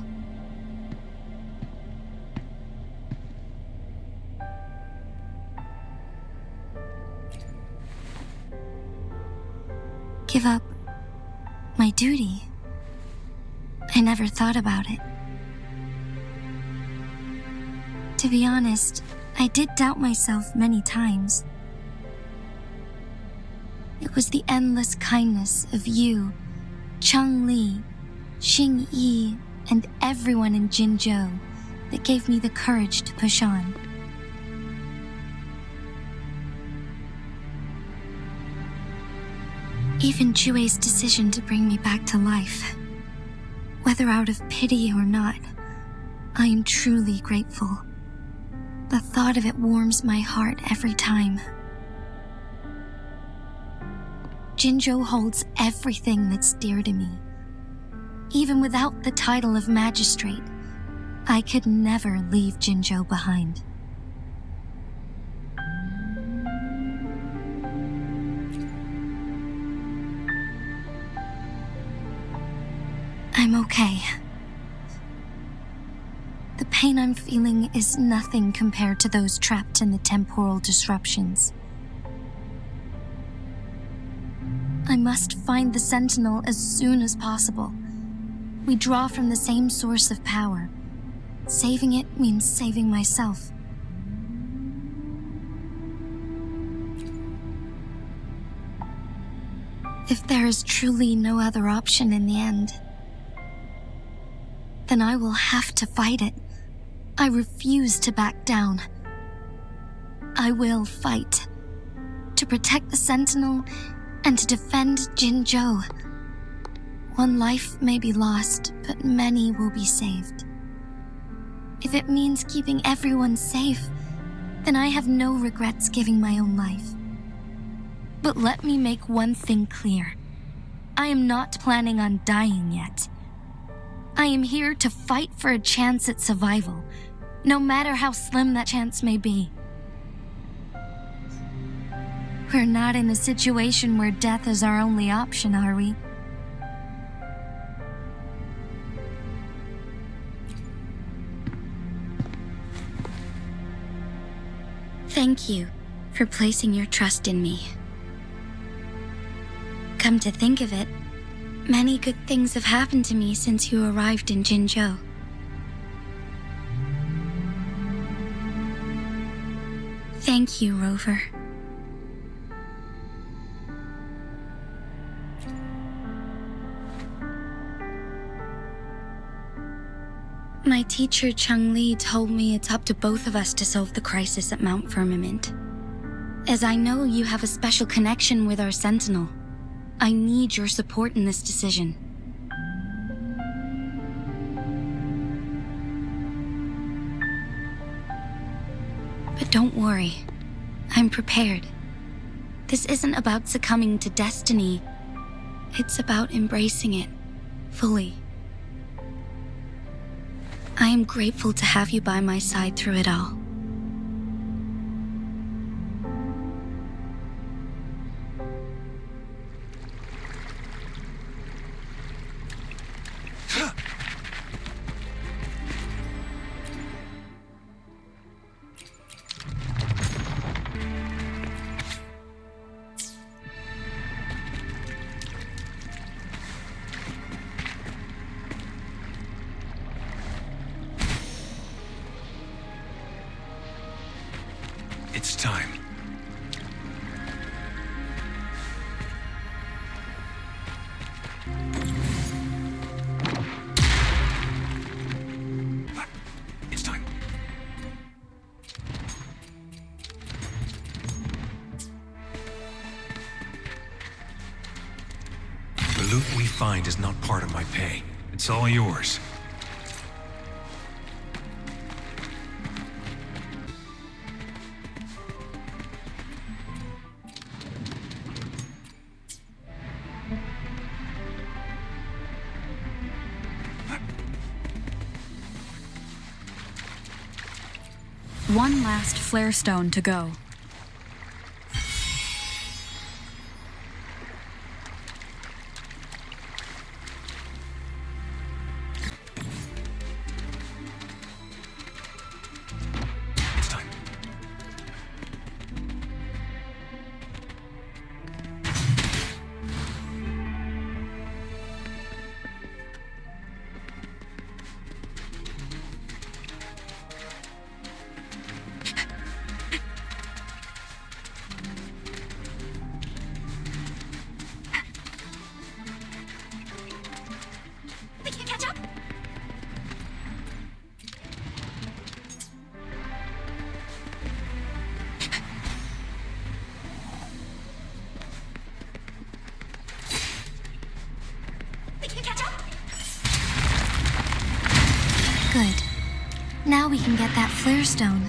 Give up my duty? I never thought about it. To be honest, I did doubt myself many times. It was the endless kindness of you, Cheng Li, Xing Yi, and everyone in Jinzhou that gave me the courage to push on. Even Jue's decision to bring me back to life, whether out of pity or not, I am truly grateful. The thought of it warms my heart every time. Jinzhou holds everything that's dear to me. Even without the title of magistrate, I could never leave Jinzhou behind. I'm okay. The pain I'm feeling is nothing compared to those trapped in the temporal disruptions. I must find the Sentinel as soon as possible. We draw from the same source of power. Saving it means saving myself. If there is truly no other option in the end, then I will have to fight it. I refuse to back down. I will fight. To protect the Sentinel and to defend Jinzhou. One life may be lost, but many will be saved. If it means keeping everyone safe, then I have no regrets giving my own life. But let me make one thing clear. I am not planning on dying yet. I am here to fight for a chance at survival, no matter how slim that chance may be. We're not in a situation where death is our only option, are we? Thank you for placing your trust in me. Come to think of it, many good things have happened to me since you arrived in Jinzhou. Thank you, Rover. My teacher Changli told me it's up to both of us to solve the crisis at Mount Firmament. As I know you have a special connection with our Sentinel, I need your support in this decision. But don't worry, I'm prepared. This isn't about succumbing to destiny. It's about embracing it fully. I am grateful to have you by my side through it all. It's time. It's time. The loot we find is not part of my pay. It's all yours. One last flare stone to go. It's time. Good. Now we can get that flare stone.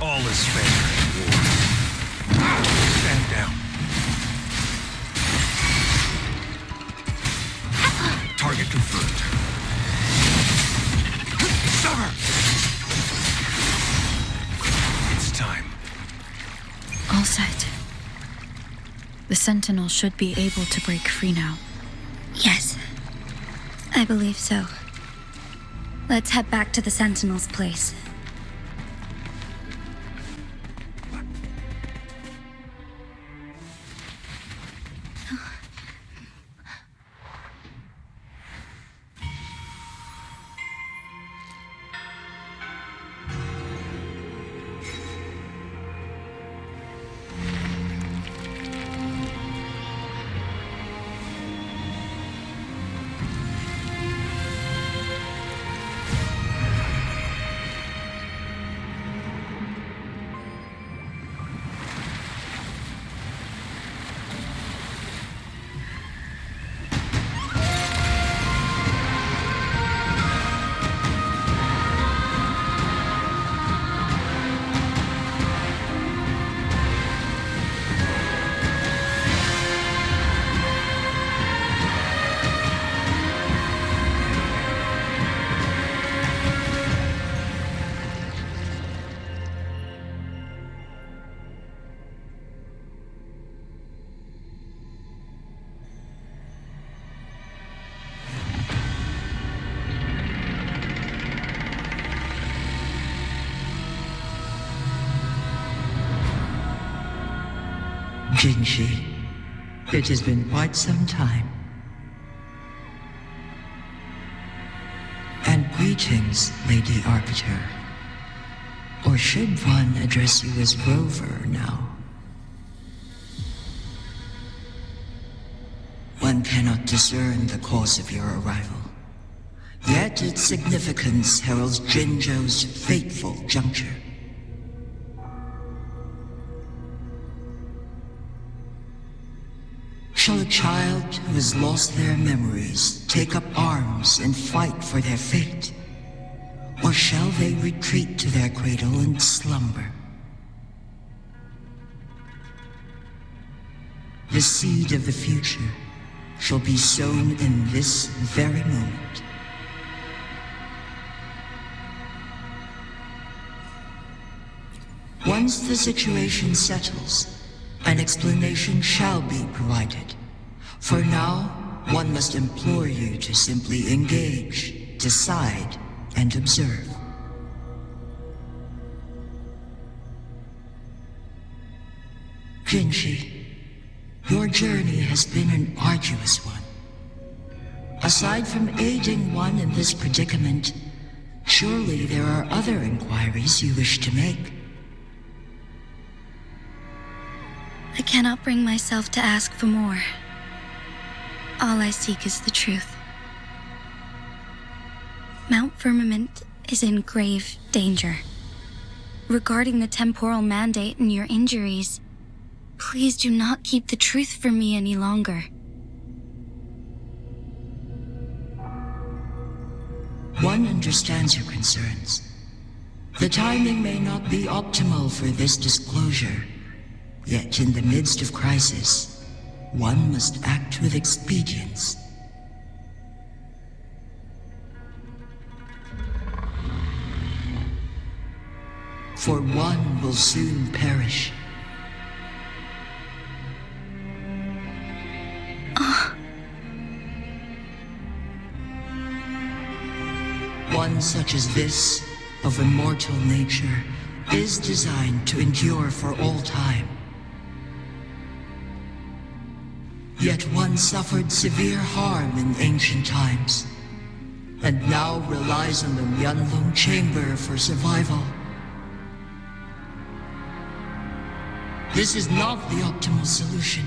All is fair in war. Stand down. Target confirmed. Summer! It's time. All set. The Sentinel should be able to break free now. Yes, I believe so. Let's head back to the Sentinel's place. Jinzhou, it has been quite some time. And greetings, Lady Arbiter. Or should one address you as Rover now? One cannot discern the cause of your arrival. Yet its significance heralds Jinzhou's fateful juncture. Shall a child who has lost their memories take up arms and fight for their fate? Or shall they retreat to their cradle and slumber? The seed of the future shall be sown in this very moment. Once the situation settles, an explanation shall be provided. For now, one must implore you to simply engage, decide, and observe. Jinzhou, your journey has been an arduous one. Aside from aiding one in this predicament, surely there are other inquiries you wish to make. I cannot bring myself to ask for more. All I seek is the truth. Mount Firmament is in grave danger. Regarding the temporal mandate and your injuries, please do not keep the truth from me any longer. One understands your concerns. The timing may not be optimal for this disclosure. Yet in the midst of crisis, one must act with expedience. For one will soon perish. One such as this, of immortal nature, is designed to endure for all time. Yet one suffered severe harm in ancient times, and now relies on the Huanglong chamber for survival. This is not the optimal solution.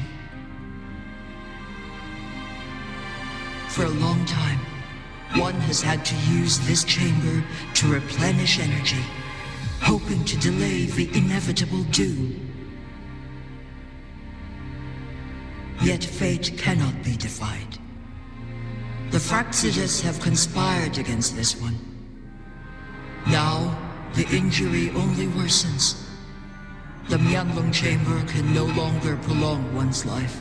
For a long time, one has had to use this chamber to replenish energy, hoping to delay the inevitable doom. Yet fate cannot be defied. The Fraxidas have conspired against this one. Now, the injury only worsens. The Huanglong chamber can no longer prolong one's life.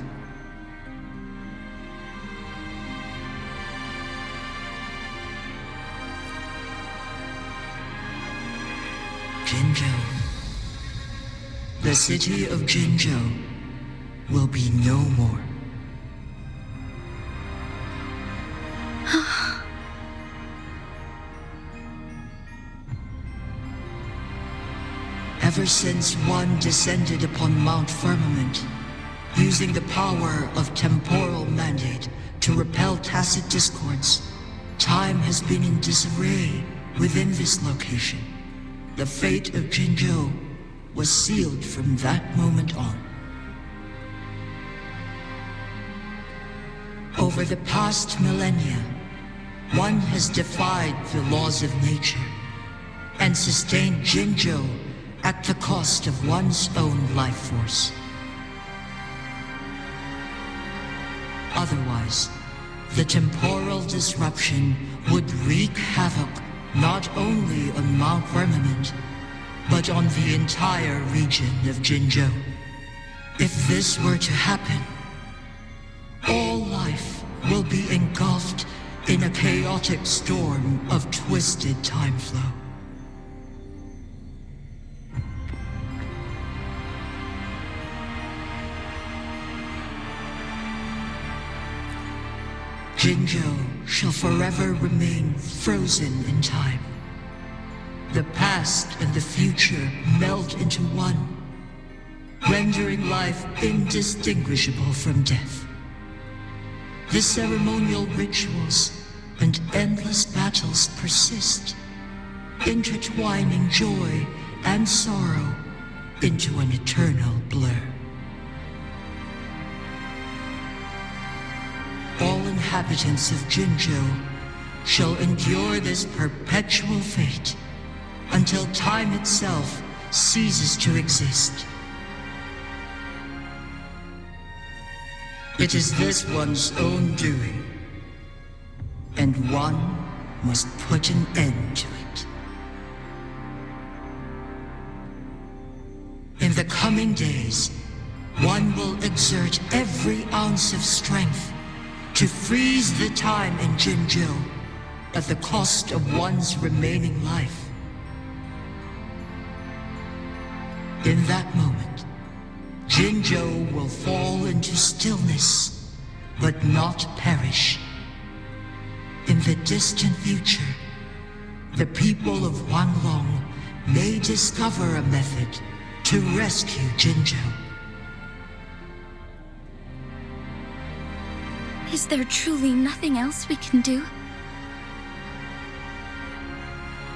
Jinzhou. The city of Jinzhou will be no more. Ever since one descended upon Mount Firmament, using the power of temporal mandate to repel tacit discords, time has been in disarray within this location. The fate of Jinzhou was sealed from that moment on. Over the past millennia, one has defied the laws of nature and sustained Jinzhou at the cost of one's own life force. Otherwise, the temporal disruption would wreak havoc not only on Mount Firmament, but on the entire region of Jinzhou. If this were to happen, all life will be engulfed in a chaotic storm of twisted time flow. Jinzhou shall forever remain frozen in time. The past and the future meld into one, rendering life indistinguishable from death. The ceremonial rituals and endless battles persist, intertwining joy and sorrow into an eternal blur. All inhabitants of Jinzhou shall endure this perpetual fate until time itself ceases to exist. It is this one's own doing, and one must put an end to it. In the coming days, one will exert every ounce of strength to freeze the time in Jinzhou at the cost of one's remaining life. In that moment, Jinzhou will fall into stillness, but not perish. In the distant future, the people of Huanglong may discover a method to rescue Jinzhou. Is there truly nothing else we can do?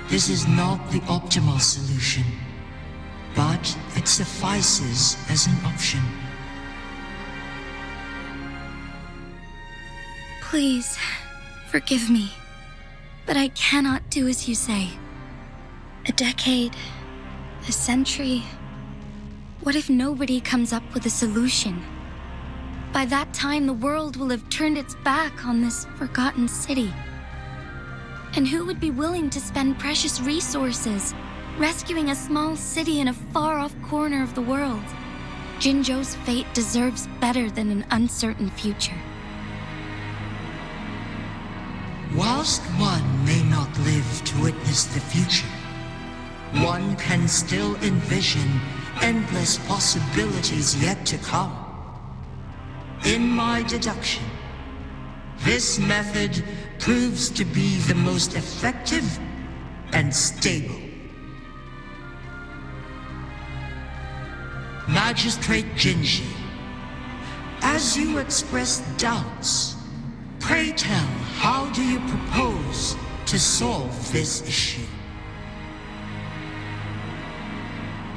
This is not the optimal solution, but it suffices as an option. Please, forgive me, but I cannot do as you say. A decade, a century. What if nobody comes up with a solution? By that time, the world will have turned its back on this forgotten city. And who would be willing to spend precious resources rescuing a small city in a far-off corner of the world? Jinzhou's fate deserves better than an uncertain future. Whilst one may not live to witness the future, one can still envision endless possibilities yet to come. In my deduction, this method proves to be the most effective and stable. Magistrate Jinzhou, as you express doubts, pray tell, how do you propose to solve this issue?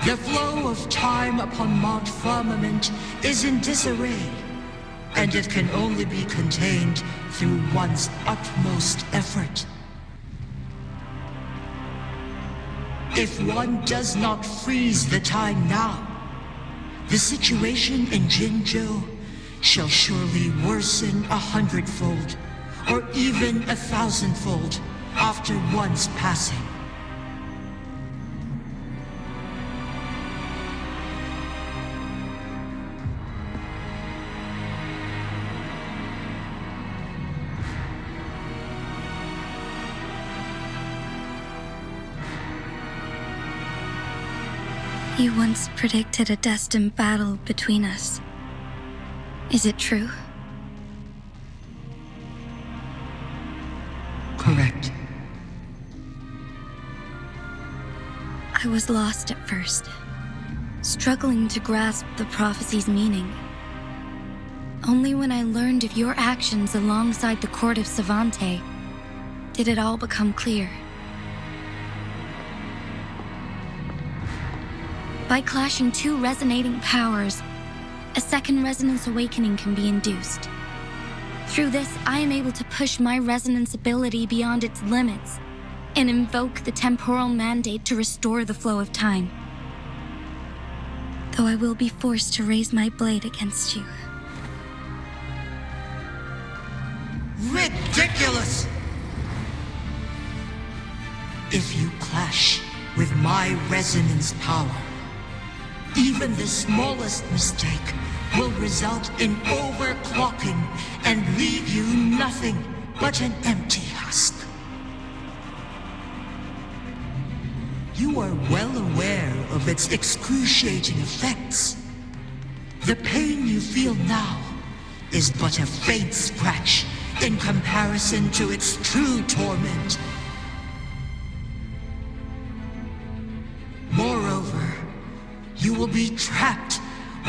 The flow of time upon Mount Firmament is in disarray, and it can only be contained through one's utmost effort. If one does not freeze the time now, the situation in Jinzhou shall surely worsen 100-fold, or even 1,000-fold after one's passing. You once predicted a destined battle between us. Is it true? Correct. I was lost at first, struggling to grasp the prophecy's meaning. Only when I learned of your actions alongside the court of Savante did it all become clear. By clashing two resonating powers, a second resonance awakening can be induced. Through this, I am able to push my resonance ability beyond its limits and invoke the temporal mandate to restore the flow of time. Though I will be forced to raise my blade against you. Ridiculous! If you clash with my resonance power, even the smallest mistake will result in overclocking and leave you nothing but an empty husk. You are well aware of its excruciating effects. The pain you feel now is but a faint scratch in comparison to its true torment. Moreover, you will be trapped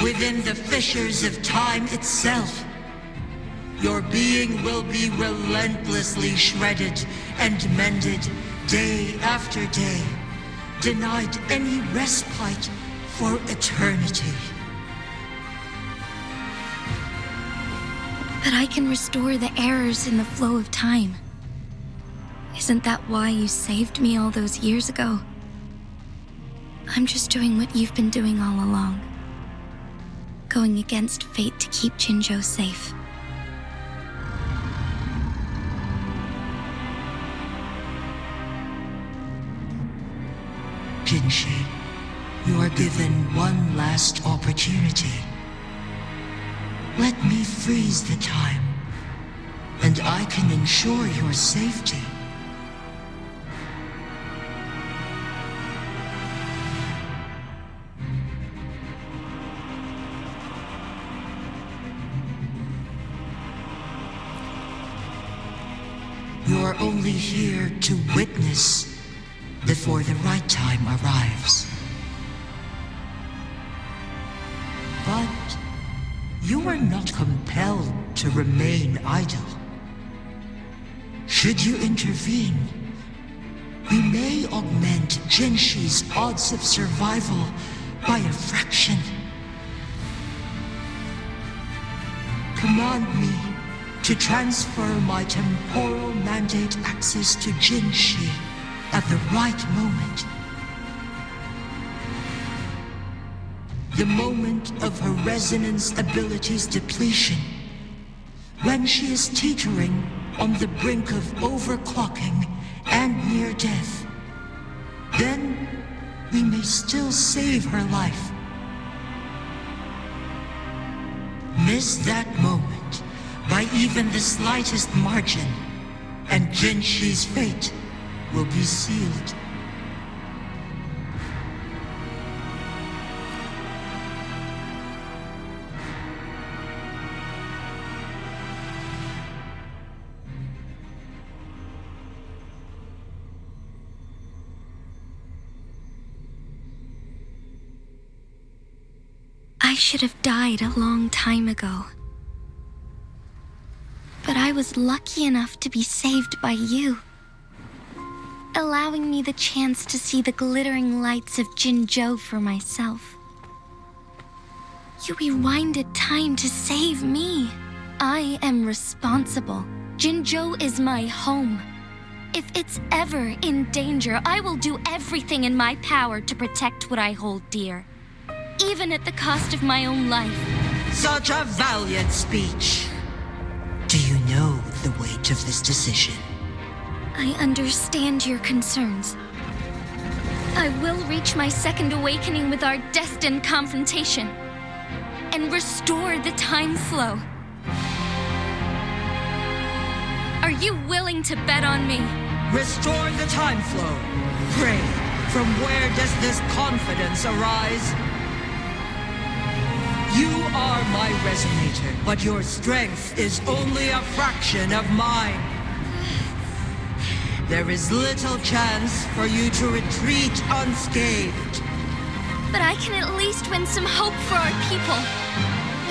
within the fissures of time itself. Your being will be relentlessly shredded and mended day after day, denied any respite for eternity. But I can restore the errors in the flow of time. Isn't that why you saved me all those years ago? I'm just doing what you've been doing all along. Going against fate to keep Jinzhou safe. Jinshi, you are given one last opportunity. Let me freeze the time, and I can ensure your safety. You're only here to witness before the right time arrives. But you are not compelled to remain idle. Should you intervene, we may augment Genshin's odds of survival by a fraction. Command me to transfer my temporal mandate access to Jinshi at the right moment. The moment of her resonance ability's depletion, when she is teetering on the brink of overclocking and near death. Then we may still save her life. Miss that moment by even the slightest margin, and Genshin's fate will be sealed. I should have died a long time ago. But I was lucky enough to be saved by you, allowing me the chance to see the glittering lights of Jinzhou for myself. You rewinded time to save me. I am responsible. Jinzhou is my home. If it's ever in danger, I will do everything in my power to protect what I hold dear, even at the cost of my own life. Such a valiant speech. Do you know the weight of this decision? I understand your concerns. I will reach my second awakening with our destined confrontation and restore the time flow. Are you willing to bet on me? Restore the time flow. Pray, from where does this confidence arise? You are my resonator, but your strength is only a fraction of mine. There is little chance for you to retreat unscathed. But I can at least win some hope for our people.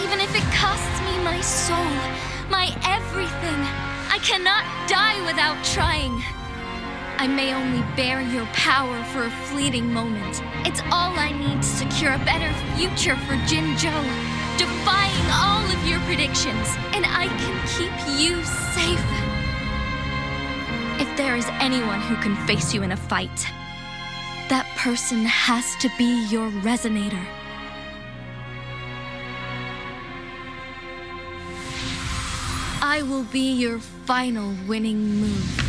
Even if it costs me my soul, my everything. I cannot die without trying. I may only bear your power for a fleeting moment. It's all I need to secure a better future for Jinzhou, defying all of your predictions, and I can keep you safe. If there is anyone who can face you in a fight, that person has to be your resonator. I will be your final winning move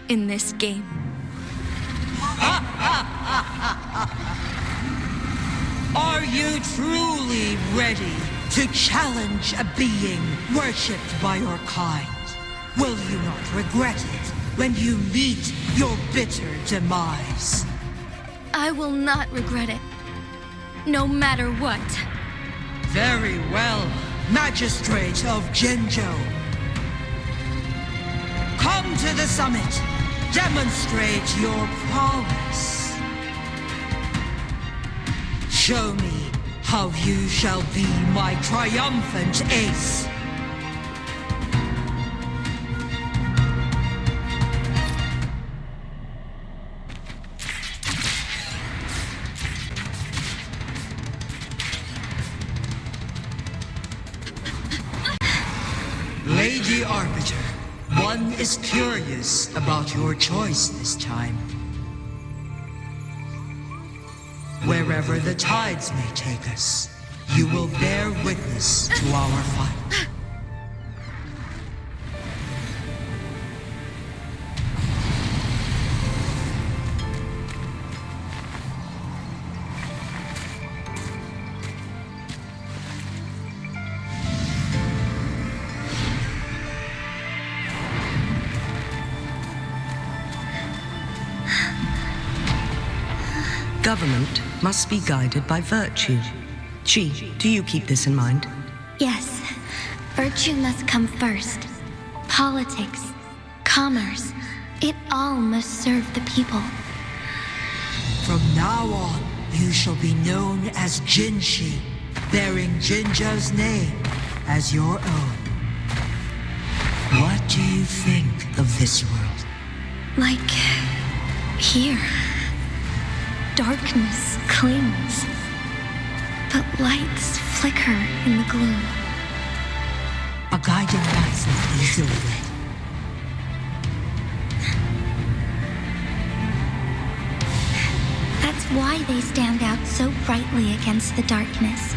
in this game. Are you truly ready to challenge a being worshipped by your kind? Will you not regret it when you meet your bitter demise? I will not regret it, no matter what. Very well, Magistrate of Jinzhou. Come to the summit. Demonstrate your prowess. Show me how you shall be my triumphant ace. Lady Arbiter, one is curious about your choice this time. Wherever the tides may take us, you will bear witness to our fight. Government must be guided by virtue. Chi, do you keep this in mind? Yes, virtue must come first. Politics, commerce, it all must serve the people. From now on, you shall be known as Jinshi, bearing Jinzhou's name as your own. What do you think of this world? Like here. Darkness clings, but lights flicker in the gloom. A guiding light not easily lit. That's why they stand out so brightly against the darkness.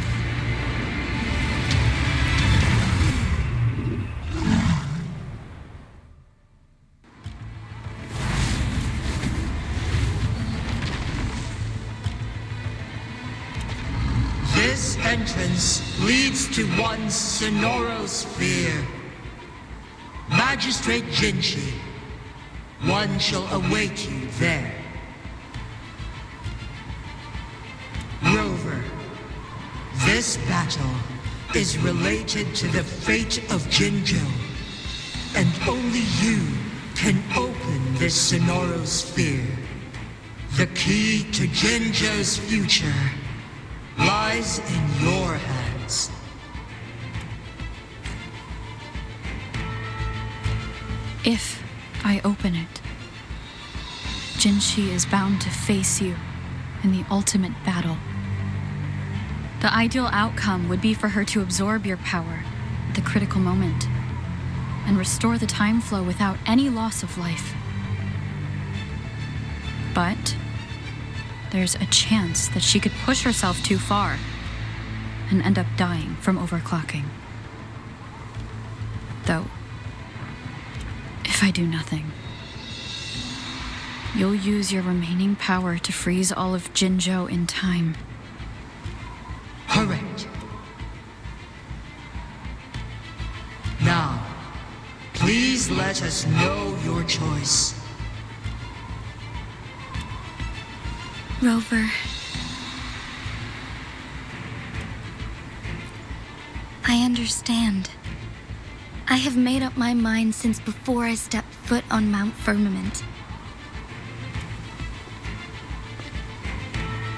This entrance leads to one's Sonoro sphere. Magistrate Jinshi, one shall await you there. Rover, this battle is related to the fate of Jinzhou, and only you can open this Sonoro sphere. The key to Jinzhou's future lies in your hands. If I open it, Jinshi is bound to face you in the ultimate battle. The ideal outcome would be for her to absorb your power at the critical moment and restore the time flow without any loss of life. But there's a chance that she could push herself too far and end up dying from overclocking. Though, if I do nothing, you'll use your remaining power to freeze all of Jinzhou in time. Correct. Now, please let us know your choice. Rover, I understand. I have made up my mind since before I stepped foot on Mount Firmament.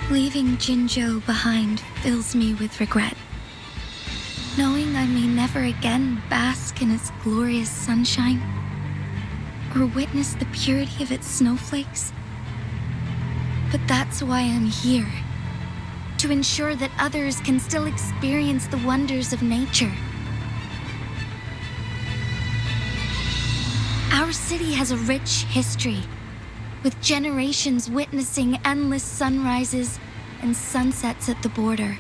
Leaving Jinzhou behind fills me with regret. Knowing I may never again bask in its glorious sunshine, or witness the purity of its snowflakes. But that's why I'm here. To ensure that others can still experience the wonders of nature. Our city has a rich history, with generations witnessing endless sunrises and sunsets at the border.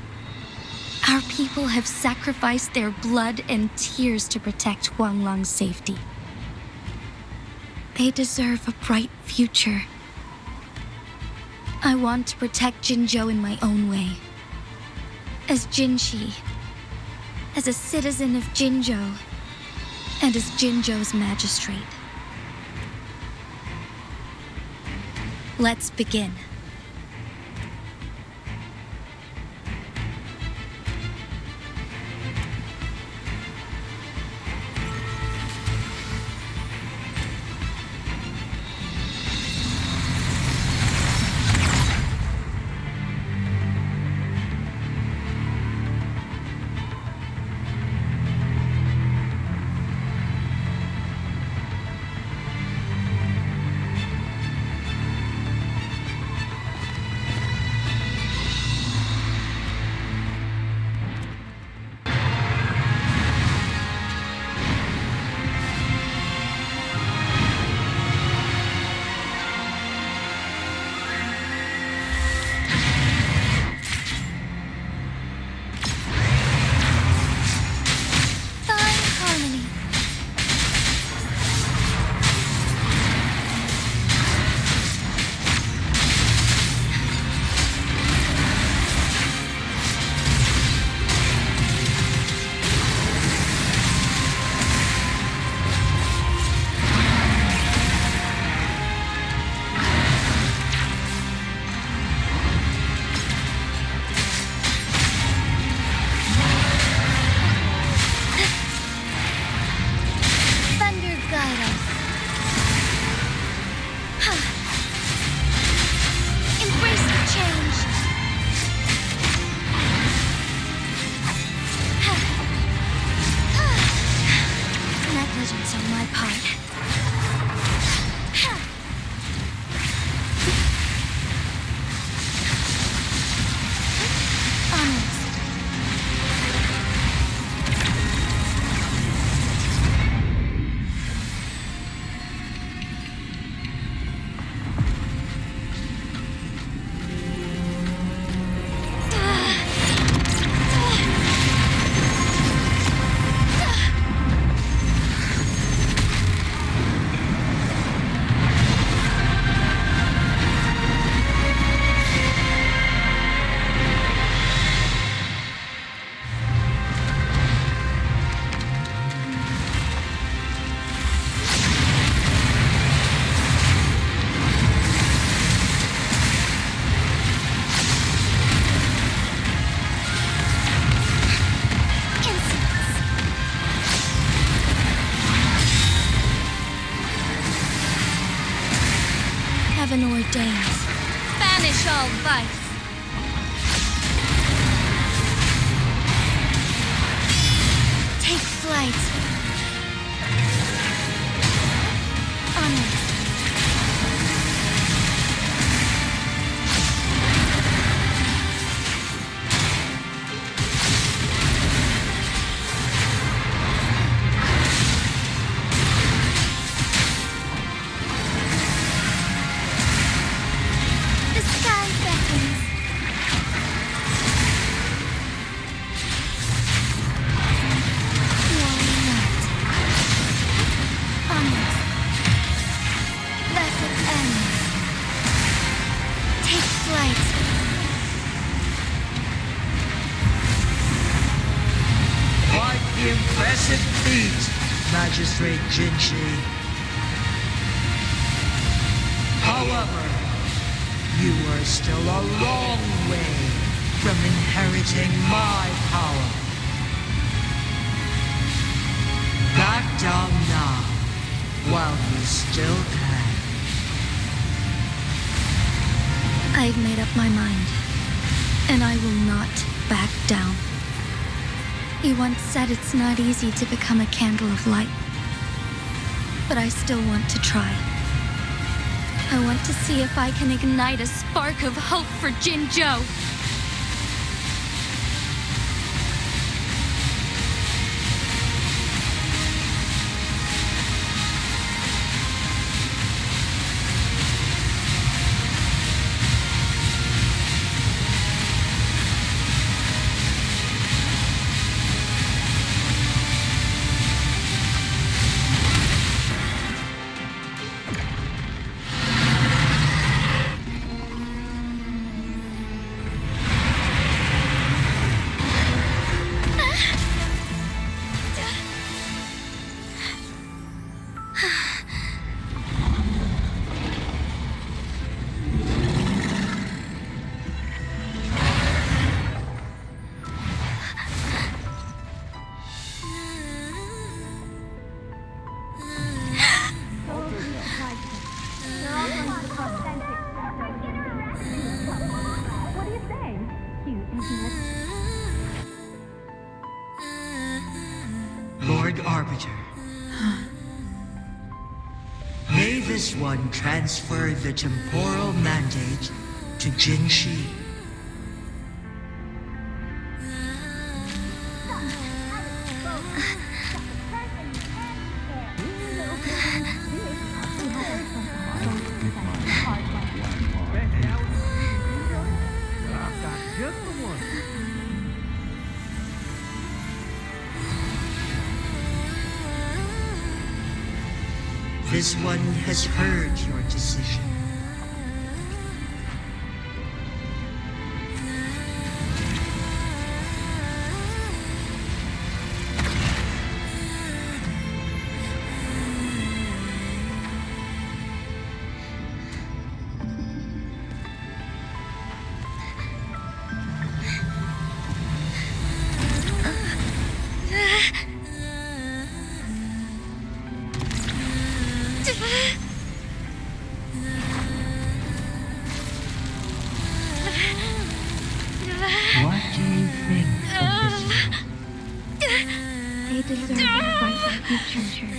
Our people have sacrificed their blood and tears to protect Huanglong's safety. They deserve a bright future. I want to protect Jinzhou in my own way. As Jinshi, as a citizen of Jinzhou, and as Jinzhou's magistrate. Let's begin. stains. Banish all vice. Take flight. Onwards. The sky beckons. Why not? Onwards. Let it end. Take flight. Quite the impressive feat, Magistrate Jinzhou. However, you are still a long way from inheriting my power. Back down now, while you still can. I've made up my mind, and I will not back down. You once said it's not easy to become a candle of light, but I still want to try. I want to see if I can ignite a spark of hope for Jinzhou. Lord Arbiter. May this one transfer the temporal mandate to Jinzhou. This one has heard your decision. What do you think of this? They deserve a fight like you, treasure.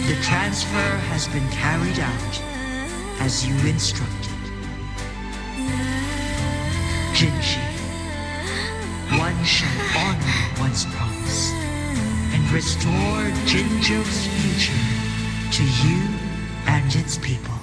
The transfer has been carried out as you instructed. Jinzhou, one shall honor one's promise and restore Jinzhou's future to you and its people.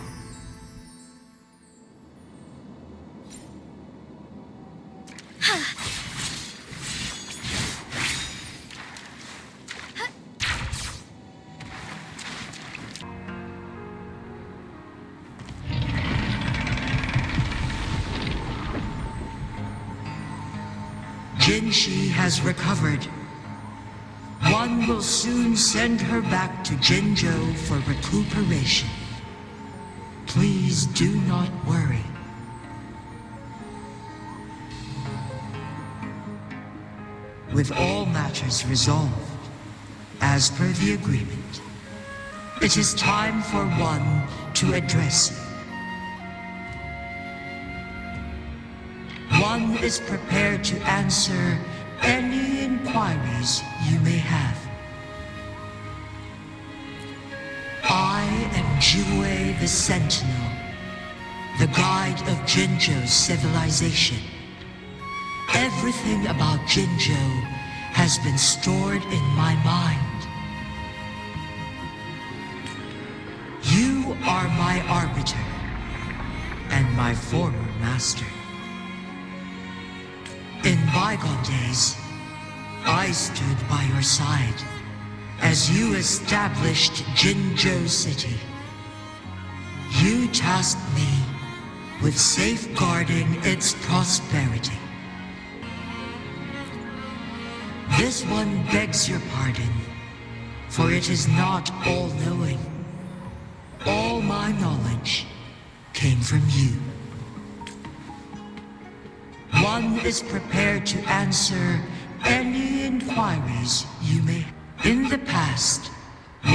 Jinzhou has recovered. One will soon send her back to Jinzhou for recuperation. Please do not worry. With all matters resolved, as per the agreement, it is time for one to address you. One is prepared to answer any inquiries you may have. I am Jue the Sentinel, the guide of Jinzhou's civilization. Everything about Jinzhou has been stored in my mind. You are my arbiter and my former master. In bygone days, I stood by your side as you established Jinzhou City. You tasked me with safeguarding its prosperity. This one begs your pardon, for it is not all-knowing. All my knowledge came from you. One is prepared to answer any inquiries you may. In the past,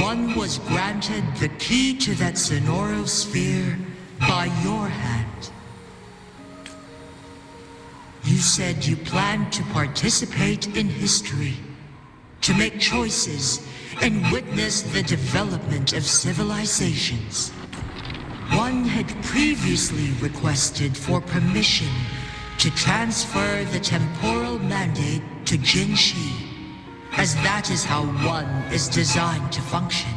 one was granted the key to that Sonoro sphere by your hand. You said you planned to participate in history, to make choices and witness the development of civilizations. One had previously requested for permission to transfer the temporal mandate to Jinzhou, as that is how one is designed to function.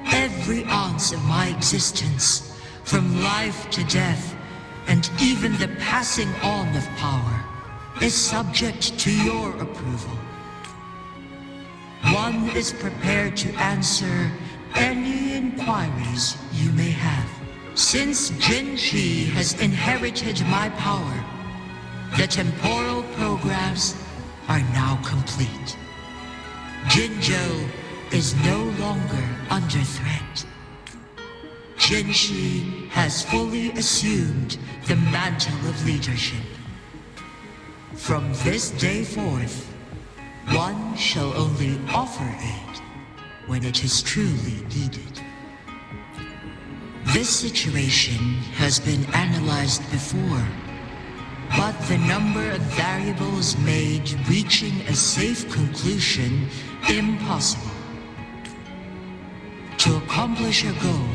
Every ounce of my existence, from life to death, and even the passing on of power, is subject to your approval. One is prepared to answer any inquiries you may have. Since Jinzhou has inherited my power, the temporal programs are now complete. Jinzhou is no longer under threat. Jinzhou has fully assumed the mantle of leadership. From this day forth, one shall only offer aid when it is truly needed. This situation has been analyzed before, but the number of variables made reaching a safe conclusion impossible. To accomplish a goal,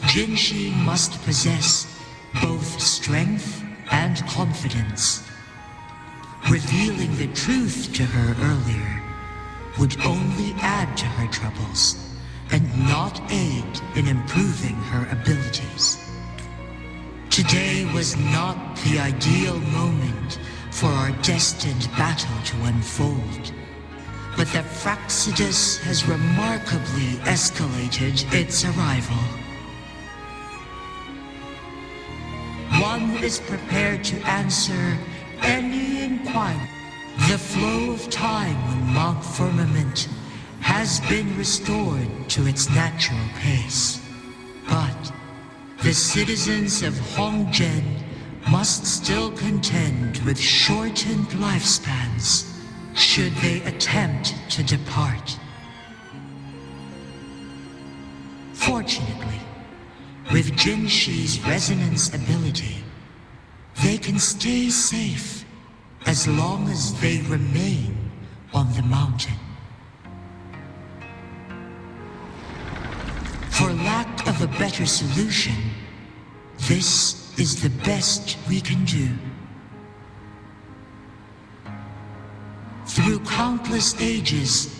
Jinzhou must possess both strength and confidence. Revealing the truth to her earlier would only add to her troubles and not aid in improving her abilities. Today was not the ideal moment for our destined battle to unfold, but the Fraxidus has remarkably escalated its arrival. One is prepared to answer any inquiry. The flow of time on Mount Firmament has been restored to its natural pace, but the citizens of Huanglong must still contend with shortened lifespans should they attempt to depart. Fortunately, with Jinzhou's resonance ability, they can stay safe as long as they remain on the mountain. For lack of a better solution, this is the best we can do. Through countless ages,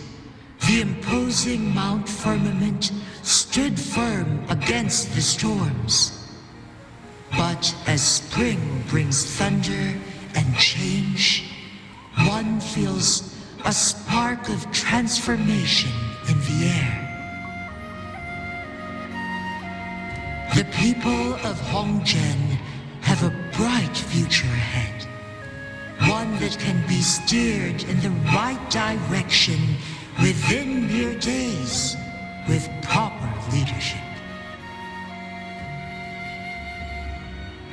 the imposing Mount Firmament stood firm against the storms. But as spring brings thunder and change, one feels a spark of transformation in the air. The people of Huanglong have have a bright future ahead. One that can be steered in the right direction within mere days with proper leadership.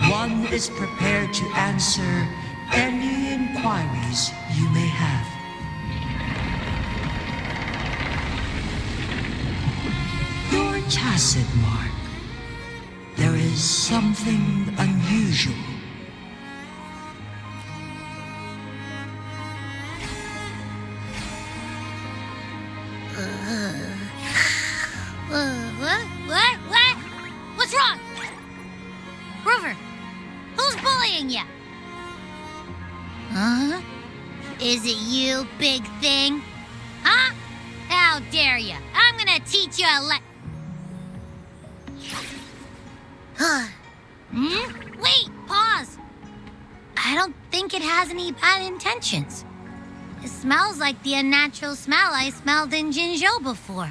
One is prepared to answer any inquiries you may have. Your tacit mark. There is something unusual. What? What's wrong? Rover, who's bullying you? Huh? Is it you, big thing? Huh? How dare you? I'm gonna teach you a Wait, pause. I don't think it has any bad intentions. It smells like the unnatural smell I smelled in Jinzhou before.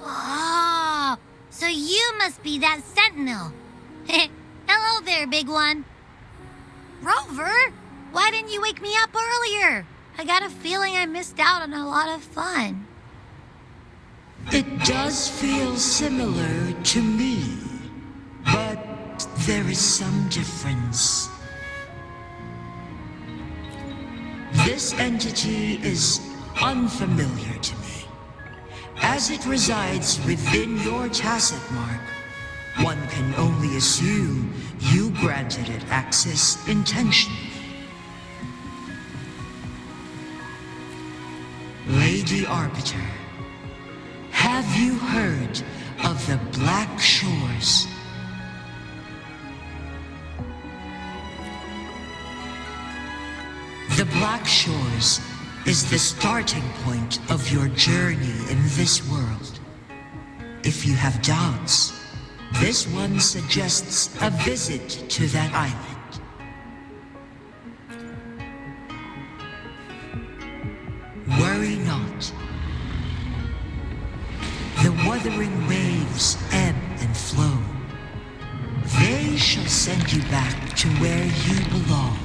Oh, so you must be that sentinel. Hello there, big one. Rover, why didn't you wake me up earlier? I got a feeling I missed out on a lot of fun. It does feel similar to me, but there is some difference. This entity is unfamiliar to me. As it resides within your tacit mark, one can only assume you granted it access intentionally. Lady Arbiter, have you heard of the Black Shores? The Black Shores is the starting point of your journey in this world. If you have doubts, this one suggests a visit to that island. Worry not. The wuthering waves ebb and flow. They shall send you back to where you belong.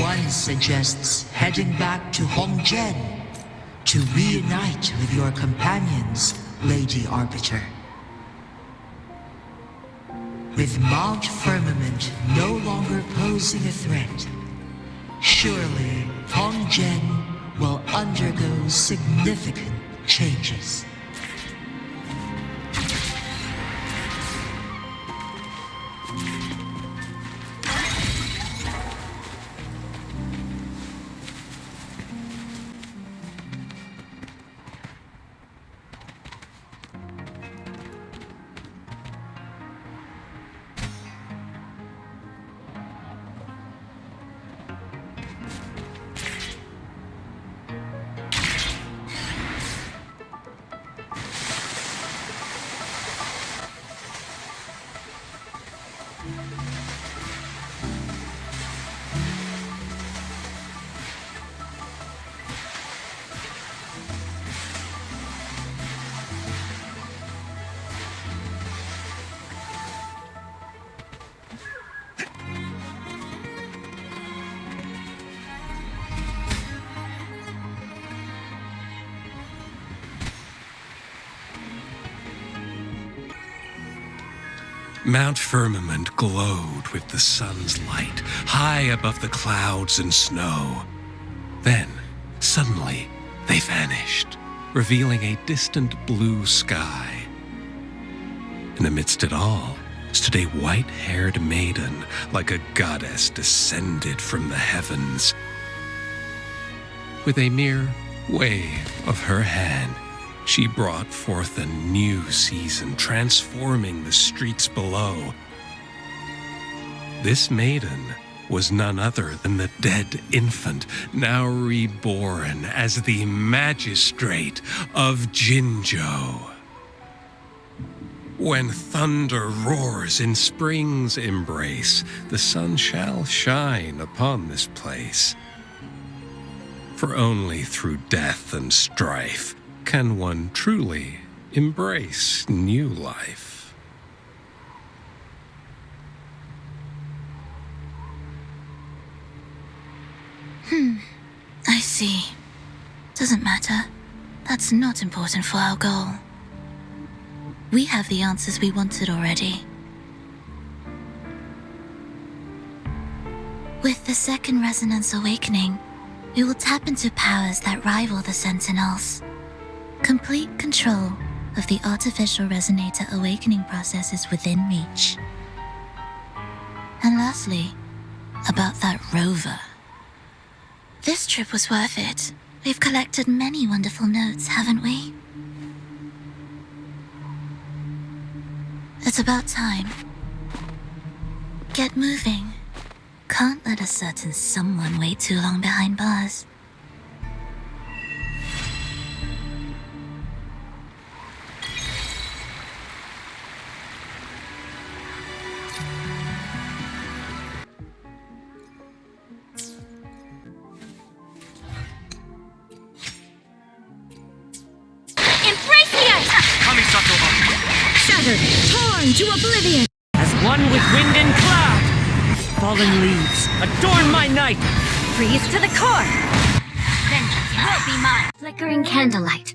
One suggests heading back to Huanglong to reunite with your companions, Lady Arbiter. With Mount Firmament no longer posing a threat, surely Huanglong will undergo significant changes. Mount Firmament glowed with the sun's light, high above the clouds and snow. Then, suddenly, they vanished, revealing a distant blue sky. And amidst it all stood a white-haired maiden, like a goddess descended from the heavens. With a mere wave of her hand, she brought forth a new season, transforming the streets below. This maiden was none other than the dead infant, now reborn as the magistrate of Jinzhou. When thunder roars in spring's embrace, the sun shall shine upon this place. For only through death and strife can one truly embrace new life. I see. Doesn't matter. That's not important for our goal. We have the answers we wanted already. With the second resonance awakening, we will tap into powers that rival the Sentinels. Complete control of the artificial resonator awakening process is within reach. And lastly, about that rover. This trip was worth it. We've collected many wonderful notes, haven't we? It's about time. Get moving. Can't let a certain someone wait too long behind bars. Shattered, torn to oblivion. As one with wind and cloud. Fallen leaves, adorn my night. Freeze to the core. Vengeance will be mine. Flickering candlelight.